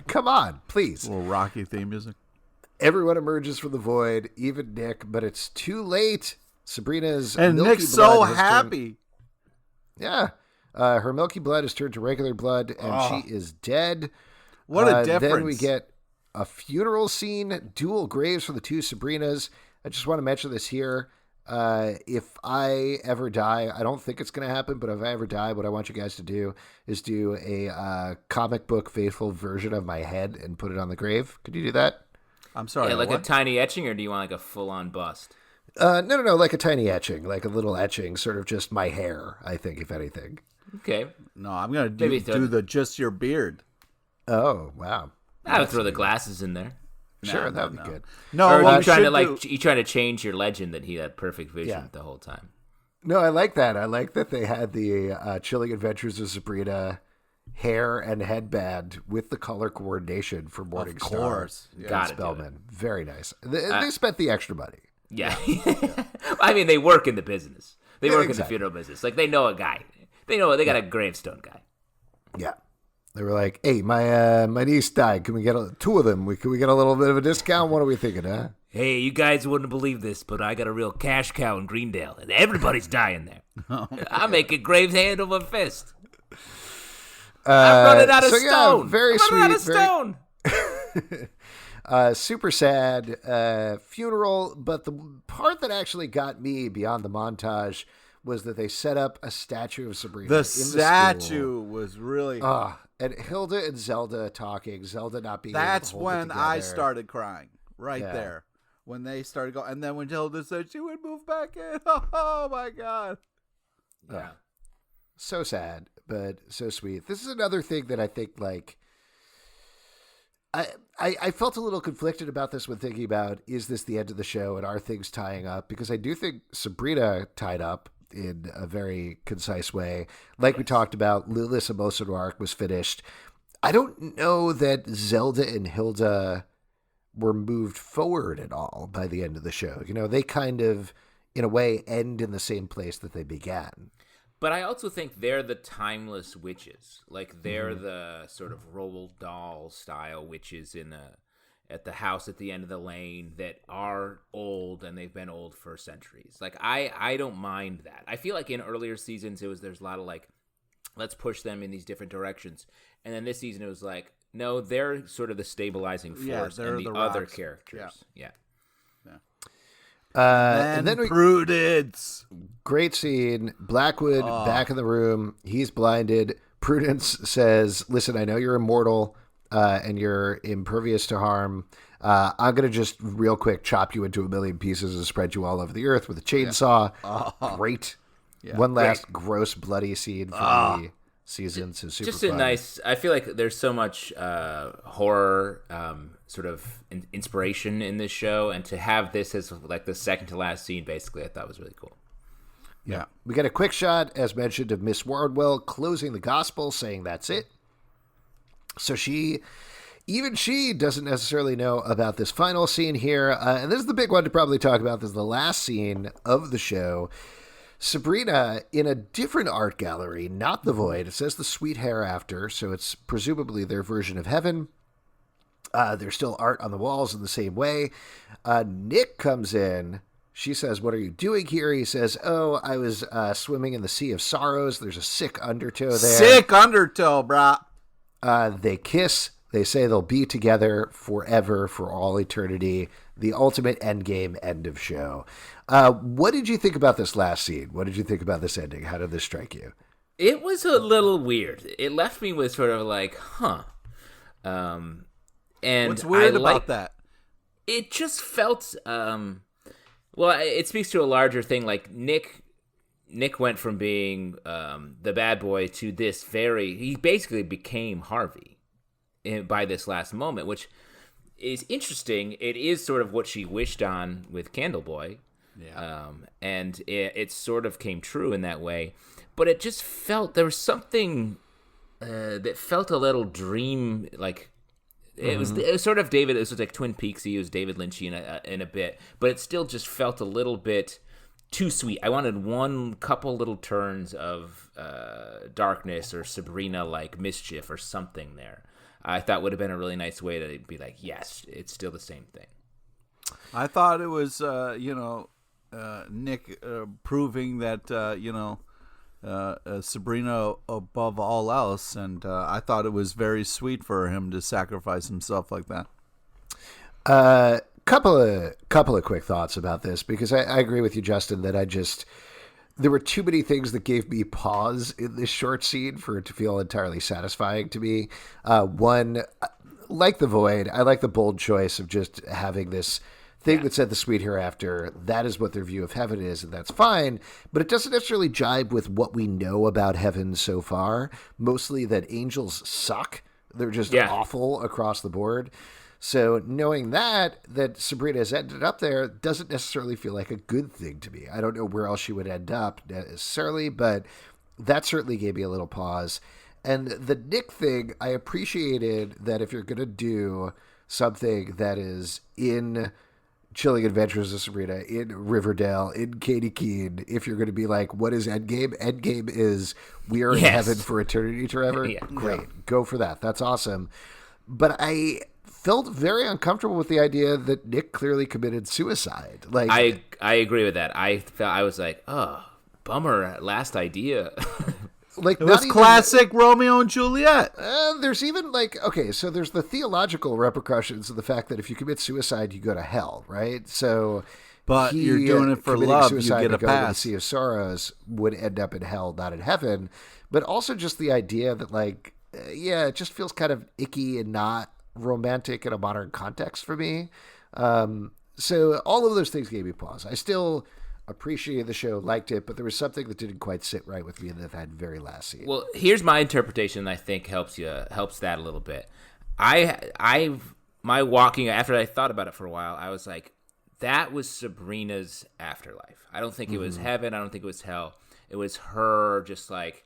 Come on, please. A little Rocky theme music. Everyone emerges from the void, even Nick, but it's too late. Sabrina's and milky Nick's blood so happy. Her milky blood has turned to regular blood, and she is dead. What a difference. Then we get a funeral scene, dual graves for the two Sabrinas. I just want to mention this here. If I ever die, I don't think it's going to happen, but if I ever die, what I want you guys to do is do a comic book faithful version of my head and put it on the grave. Could you do that? I'm sorry. Yeah, like a tiny etching, or do you want like a full-on bust? No, like a tiny etching, like a little etching, sort of just my hair, I think, if anything. Okay. No, I'm going to do the just your beard. Oh, wow. I would throw the glasses in there. Sure, that would be good. No, or are you trying to change your legend that he had perfect vision the whole time? No, I like that. I like that they had the Chilling Adventures of Sabrina hair and headband with the color coordination for Morning Star. Of course. Got it. Spellman. Very nice. They spent the extra money. Yeah. I mean, they work in the business. They work in the funeral business. Like, they know a guy. They got a gravestone guy. Yeah. They were like, hey, my niece died. Can we get two of them? Can we get a little bit of a discount? What are we thinking, huh? Hey, you guys wouldn't believe this, but I got a real cash cow in Greendale, and everybody's dying there. I'm making graves hand over fist. I'm running out of stone. Yeah, very sweet. Running out of stone. Super sad funeral, but the part that actually got me beyond the montage was that they set up a statue of Sabrina. The statue was really... and Hilda and Zelda talking, Zelda not being That's able to hold when I started crying, there. When they started going, and then when Hilda said she would move back in, oh my God. Yeah. So sad, but so sweet. This is another thing that I think, like, I felt a little conflicted about this when thinking about, is this the end of the show and are things tying up? Because I do think Sabrina tied up in a very concise way. Like we talked about, Lilith's emotional arc was finished. I don't know that Zelda and Hilda were moved forward at all by the end of the show. You know, they kind of, in a way, end in the same place that they began. But I also think they're the timeless witches. Like, they're the sort of Roald Dahl style witches at the house at the end of the lane that are old, and they've been old for centuries. Like, I don't mind that. I feel like in earlier seasons there's a lot of like, let's push them in these different directions. And then this season it was like, no, they're sort of the stabilizing force, and the other characters. Yeah. And then Prudence. Great scene. Blackwood back in the room. He's blinded. Prudence says, listen, I know you're immortal. and you're impervious to harm, I'm going to just real quick chop you into a million pieces and spread you all over the earth with a chainsaw. Yeah. Great. Yeah. One last gross, bloody scene for the season. So super just fun. A nice. I feel like there's so much horror, sort of inspiration in this show, and to have this as like the second to last scene, basically, I thought was really cool. Yeah. We get a quick shot, as mentioned, of Miss Wardwell closing the gospel, saying that's it. So even she doesn't necessarily know about this final scene here. And this is the big one to probably talk about. This is the last scene of the show. Sabrina in a different art gallery, not the Void. It says the Sweet Hereafter, so it's presumably their version of heaven. There's still art on the walls in the same way. Nick comes in. She says, "What are you doing here?" He says, "Oh, I was swimming in the Sea of Sorrows. There's a sick undertow there." Sick undertow, brah. They kiss. They say they'll be together forever, for all eternity. The ultimate endgame, end of show. What did you think about this last scene? What did you think about this ending? How did this strike you? It was a little weird. It left me with sort of like, huh. And what's weird about that? It just felt... well, it speaks to a larger thing. Like Nick went from being the bad boy to this he basically became Harvey by this last moment, which is interesting. It is sort of what she wished on with Candleboy. Yeah. And it sort of came true in that way. But it just felt, there was something that felt a little dream, like, it was sort of David. It was like Twin Peaksy. It was David Lynchy in a bit, but it still just felt a little bit too sweet. I wanted one couple little turns of darkness or Sabrina like mischief or something there. I thought would have been a really nice way to be like, yes, it's still the same thing. I thought it was Nick proving that Sabrina above all else, and I thought it was very sweet for him to sacrifice himself like that. Couple of quick thoughts about this, because I agree with you, Justin, that there were too many things that gave me pause in this short scene for it to feel entirely satisfying to me. One, like the Void, I like the bold choice of just having this thing that said the Sweet Hereafter. That is what their view of heaven is, and that's fine. But it doesn't necessarily jibe with what we know about heaven so far. Mostly that angels suck. They're just awful across the board. So knowing that Sabrina has ended up there doesn't necessarily feel like a good thing to me. I don't know where else she would end up necessarily, but that certainly gave me a little pause. And the Nick thing, I appreciated that if you're going to do something that is in Chilling Adventures of Sabrina, in Riverdale, in Katie Keene, if you're going to be like, what is Endgame? Endgame is we are in heaven for eternity forever. Great. Go for that. That's awesome. But I felt very uncomfortable with the idea that Nick clearly committed suicide. Like, I agree with that. I was like, oh, bummer, last idea. Like, it was classic Romeo and Juliet. There's even so there's the theological repercussions of the fact that if you commit suicide, you go to hell, right? So, but you're doing it for love. You get a pass. The Sea of Sorrows would end up in hell, not in heaven. But also just the idea that, like, it just feels kind of icky and not romantic in a modern context for me. So all of those things gave me pause. I still appreciated the show, liked it, but there was something that didn't quite sit right with me in that very last scene. Well, here's my interpretation. I think helps that a little bit. My walking, after I thought about it for a while, I was like, that was Sabrina's afterlife. I don't think it was heaven. I don't think it was hell. It was her just like,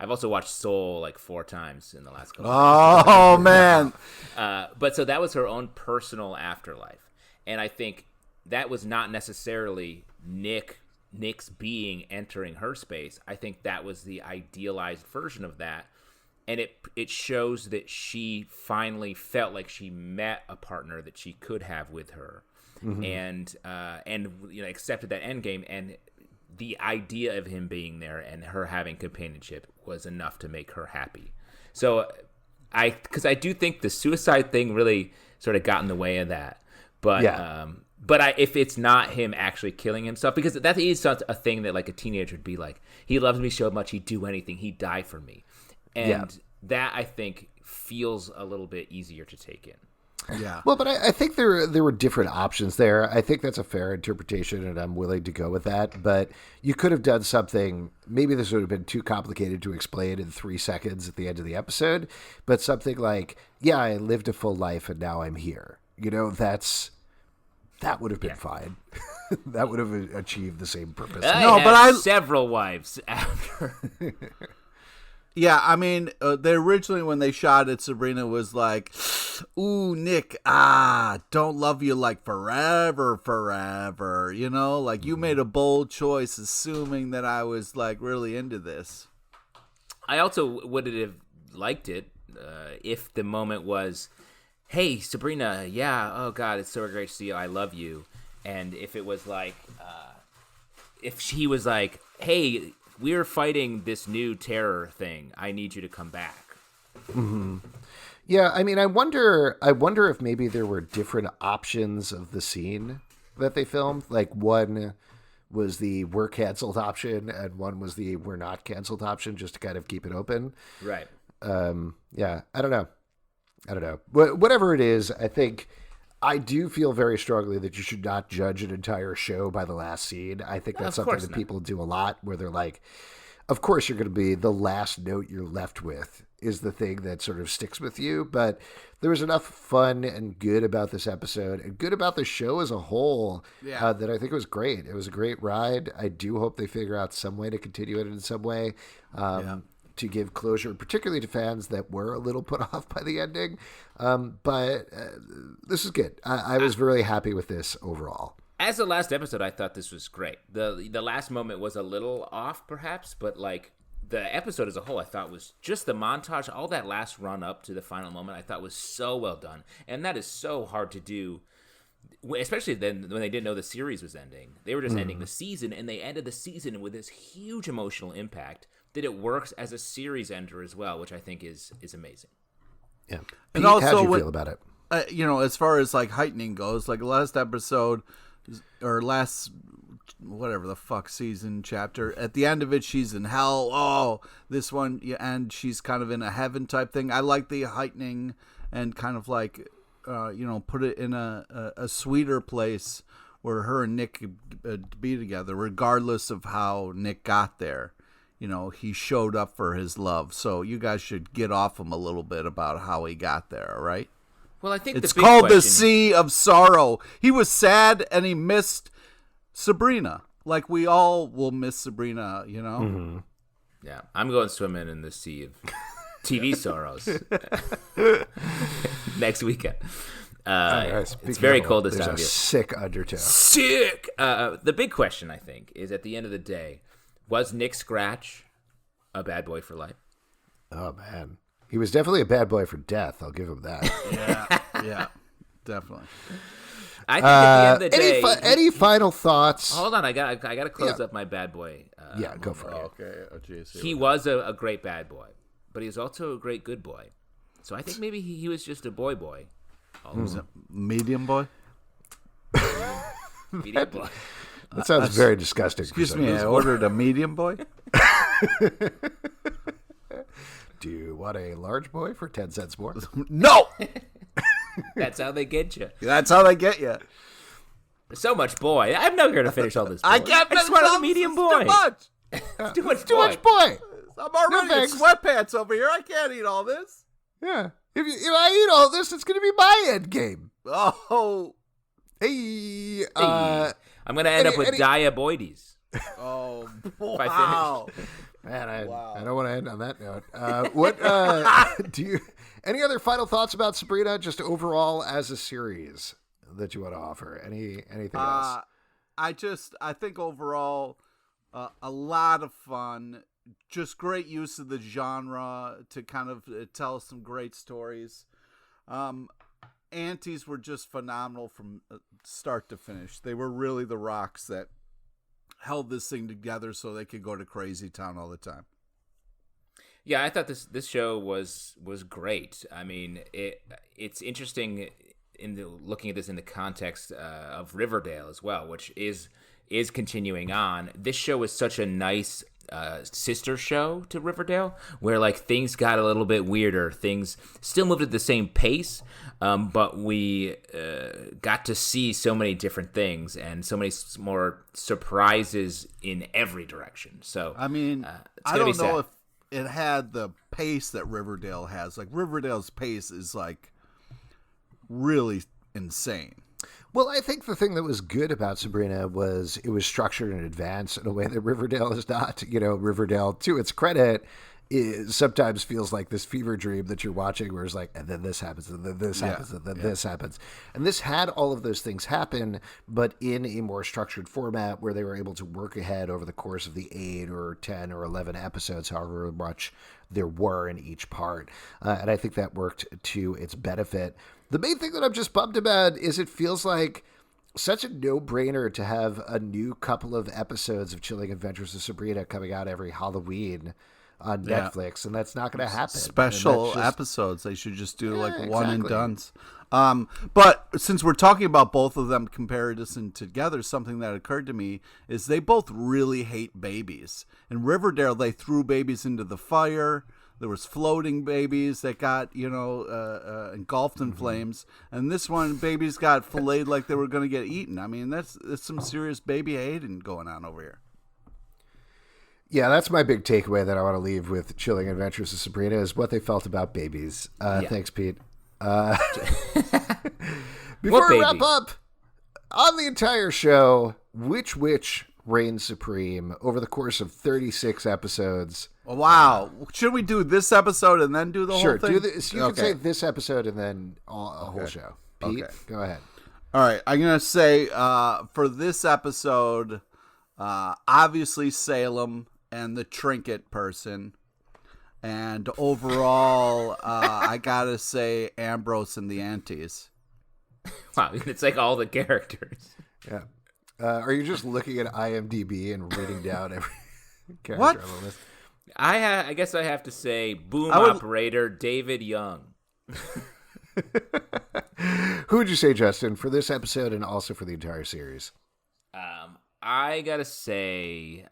I've also watched Soul like 4 times in the last couple of years. Oh, man. But so that was her own personal afterlife. And I think that was not necessarily Nick's being entering her space. I think that was the idealized version of that. And it shows that she finally felt like she met a partner that she could have with her. And accepted that endgame, and the idea of him being there and her having companionship was enough to make her happy. So because I do think the suicide thing really sort of got in the way of that. But if it's not him actually killing himself, because that is a thing that like a teenager would be like, he loves me so much, he'd do anything, he'd die for me. And that I think feels a little bit easier to take in. Yeah. Well, but I think there were different options there. I think that's a fair interpretation, and I'm willing to go with that. But you could have done something. Maybe this would have been too complicated to explain in 3 seconds at the end of the episode. But something like, "Yeah, I lived a full life, and now I'm here." That would have been fine. That would have achieved the same purpose. I several wives after. Yeah, I mean, they originally, when they shot it, Sabrina was like, "Ooh, Nick, don't love you like forever, you know? Like, you made a bold choice assuming that I was, like, really into this." I also would have liked it if the moment was, "Hey, Sabrina, yeah, oh, God, it's so great to see you, I love you." And if it was like, if she was like, "Hey, we're fighting this new terror thing. I need you to come back." Mm-hmm. Yeah, I mean, I wonder if maybe there were different options of the scene that they filmed. Like, one was the "we're canceled" option, and one was the "we're not canceled" option, just to kind of keep it open. Right. Yeah, I don't know. Whatever it is, I think I do feel very strongly that you should not judge an entire show by the last scene. I think that's something that people do a lot, where they're like, of course you're going to be the last note you're left with is the thing that sort of sticks with you. But there was enough fun and good about this episode and good about the show as a whole that I think it was great. It was a great ride. I do hope they figure out some way to continue it in some way. To give closure, particularly to fans that were a little put off by the ending. But this is good. I was really happy with this overall. As the last episode, I thought this was great. The last moment was a little off, perhaps, but like the episode as a whole, I thought was just the montage, all that last run up to the final moment, I thought was so well done. And that is so hard to do, especially then when they didn't know the series was ending. They were just ending the season, and they ended the season with this huge emotional impact that it works as a series ender as well, which I think is amazing. Yeah. Pete, and also, how'd you feel about it? As far as like heightening goes, like last episode or last whatever the fuck season chapter, at the end of it, she's in hell. Oh, this one, and she's kind of in a heaven type thing. I like the heightening and kind of like, put it in a sweeter place where her and Nick could be together, regardless of how Nick got there. He showed up for his love. So you guys should get off him a little bit about how he got there, all right? Well, I think it's called the Sea of Sorrow. He was sad and he missed Sabrina. Like we all will miss Sabrina, Mm-hmm. Yeah, I'm going swimming in the sea of TV sorrows next weekend. It's very cold this time of year. Sick undertow. Sick! The big question, I think, is at the end of the day, was Nick Scratch a bad boy for life? Oh, man. He was definitely a bad boy for death. I'll give him that. Yeah, definitely. I think at the end of the day... Any final thoughts? Hold on, I got to close up my bad boy. Go for it. Okay. Oh, geez, he was a great bad boy, but he was also a great good boy. So I think maybe he was just a boy. Was it medium boy? Medium boy. That sounds very disgusting. Excuse me, I ordered a medium boy. Do you want a large boy for 10 cents more? No! That's how they get you. That's how they get you. So much boy. I'm not going to finish all this boy. I can't finish just want a medium boy. Too much. It's too much Too much boy. I'm already in sweatpants over here. I can't eat all this. Yeah. If I eat all this, it's going to be my end game. Oh. Hey. I'm going to end up with diabetes. Oh, wow. If I finish. Man, I don't want to end on that note. Any other final thoughts about Sabrina, just overall as a series that you want to offer? Anything else? I think overall, a lot of fun, just great use of the genre to kind of tell some great stories. Aunties were just phenomenal from start to finish. They were really the rocks that held this thing together so they could go to Crazy Town all the time. Yeah, I thought this show was great. I mean, it's interesting looking at this in the context of Riverdale as well, which is continuing on. This show is such a nice sister show to Riverdale, where like things got a little bit weirder. Things still moved at the same pace, but we got to see so many different things and so many more surprises in every direction. So I mean, I don't know if it had the pace that Riverdale has. Like Riverdale's pace is like really insane. Well, I think the thing that was good about Sabrina was it was structured in advance in a way that Riverdale is not. Riverdale, to its credit, sometimes feels like this fever dream that you're watching where it's like, and then this happens, and then this happens, and then this happens. And this had all of those things happen, but in a more structured format where they were able to work ahead over the course of the 8 or 10 or 11 episodes, however much there were in each part. And I think that worked to its benefit. The main thing that I'm just bummed about is it feels like such a no-brainer to have a new couple of episodes of Chilling Adventures of Sabrina coming out every Halloween on Netflix, and that's not going to happen. Special episodes. They should just do one and dones. But since we're talking about both of them comparison together, something that occurred to me is they both really hate babies. In Riverdale, they threw babies into the fire. There was floating babies that got, engulfed in flames. And this one, babies got filleted like they were going to get eaten. I mean, that's some serious baby hating going on over here. Yeah, that's my big takeaway that I want to leave with Chilling Adventures of Sabrina is what they felt about babies. Thanks, Pete. Before we wrap up, on the entire show, which witch reigns supreme over the course of 36 episodes? Wow. Should we do this episode and then do the whole thing? Sure. You can say this episode and then a whole show. Pete, go ahead. All right. I'm going to say for this episode, obviously Salem and the trinket person. And overall, I got to say Ambrose and the Aunties. Wow. It's like all the characters. Yeah. Are you just looking at IMDb and reading down every character on the list? I guess I have to say boom operator David Young. Who would you say, Justin, for this episode and also for the entire series? I gotta say,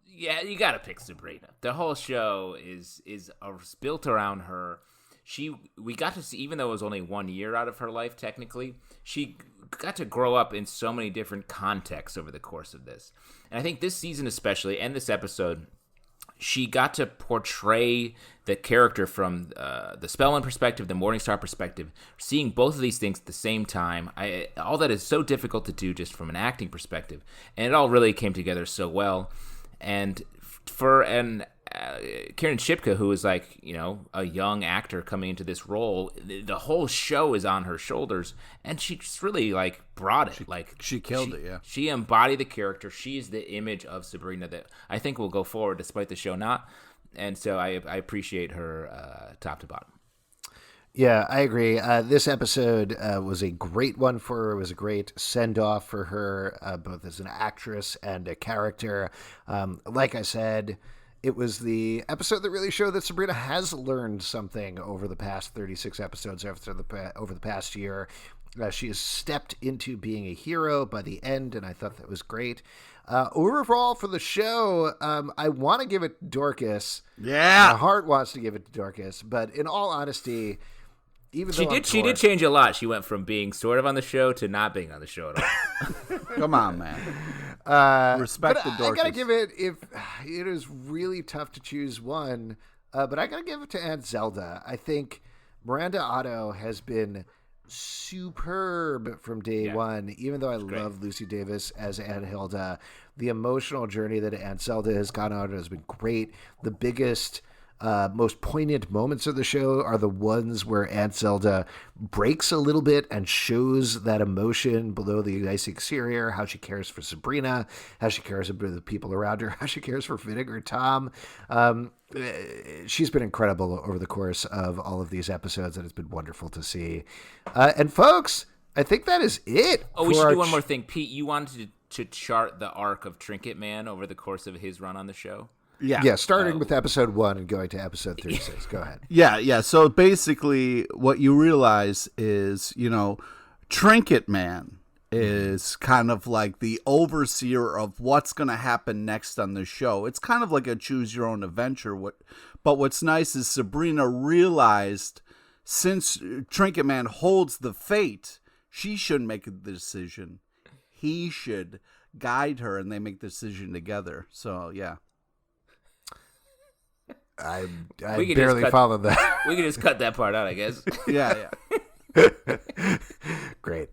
you gotta pick Sabrina. The whole show is built around her. We got to see, even though it was only 1 year out of her life, technically, she got to grow up in so many different contexts over the course of this. And I think this season especially, and this episode, she got to portray the character from the Spellman perspective, the Morningstar perspective, seeing both of these things at the same time. All that is so difficult to do just from an acting perspective. And it all really came together so well. And for Kieran Shipka, who is like, a young actor coming into this role, the whole show is on her shoulders, and she just really brought it. She killed it. Yeah, she embodied the character. She is the image of Sabrina that I think will go forward despite the show not. And so I appreciate her top to bottom. Yeah, I agree. This episode was a great one for her. It was a great send-off for her, both as an actress and a character. Like I said, it was the episode that really showed that Sabrina has learned something over the past 36 episodes over the past year. She has stepped into being a hero by the end, and I thought that was great. Overall for the show, I want to give it to Dorcas. Yeah. My heart wants to give it to Dorcas, but in all honesty, she did change a lot. She went from being sort of on the show to not being on the show at all. Come on, man. Respect the Dorcas. I gotta give it. If it is really tough to choose one, but I gotta give it to Aunt Zelda. I think Miranda Otto has been superb from day one. Even though I love Lucy Davis as Aunt Hilda, the emotional journey that Aunt Zelda has gone on has been great. The biggest, most poignant moments of the show are the ones where Aunt Zelda breaks a little bit and shows that emotion below the nice exterior, how she cares for Sabrina, how she cares about the people around her, how she cares for Vinegar Tom. She's been incredible over the course of all of these episodes, and it's been wonderful to see. And folks, I think that is it. Oh, we should do one more thing. Pete, you wanted to chart the arc of Trinket Man over the course of his run on the show? Yeah, starting with episode 1 and going to episode 36. Go ahead. Yeah. So basically what you realize is, Trinket Man is kind of like the overseer of what's going to happen next on the show. It's kind of like a choose your own adventure. But what's nice is Sabrina realized since Trinket Man holds the fate, she shouldn't make the decision. He should guide her, and they make the decision together. So, yeah. I barely followed that. We can just cut that part out, I guess. Yeah. Great.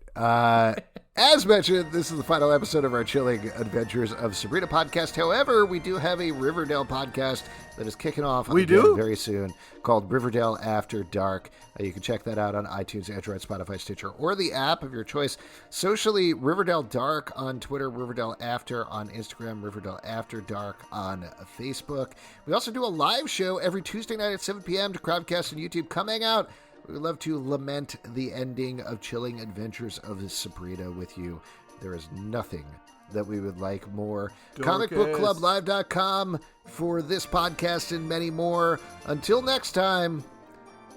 As mentioned, this is the final episode of our Chilling Adventures of Sabrina podcast. However, we do have a Riverdale podcast that is kicking off very soon called Riverdale After Dark. You can check that out on iTunes, Android, Spotify, Stitcher, or the app of your choice. Socially, Riverdale Dark on Twitter, Riverdale After on Instagram, Riverdale After Dark on Facebook. We also do a live show every Tuesday night at 7 p.m. to Crowdcast and YouTube. Come hang out. We would love to lament the ending of Chilling Adventures of Sabrina with you. There is nothing that we would like more. ComicBookClubLive.com for this podcast and many more. Until next time,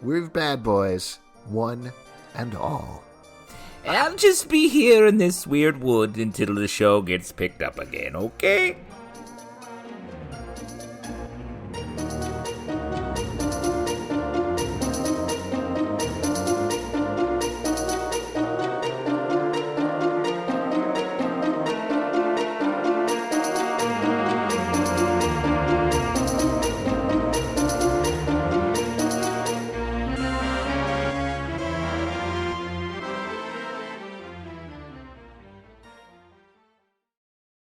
we're bad boys, one and all. I'll just be here in this weird wood until the show gets picked up again, okay?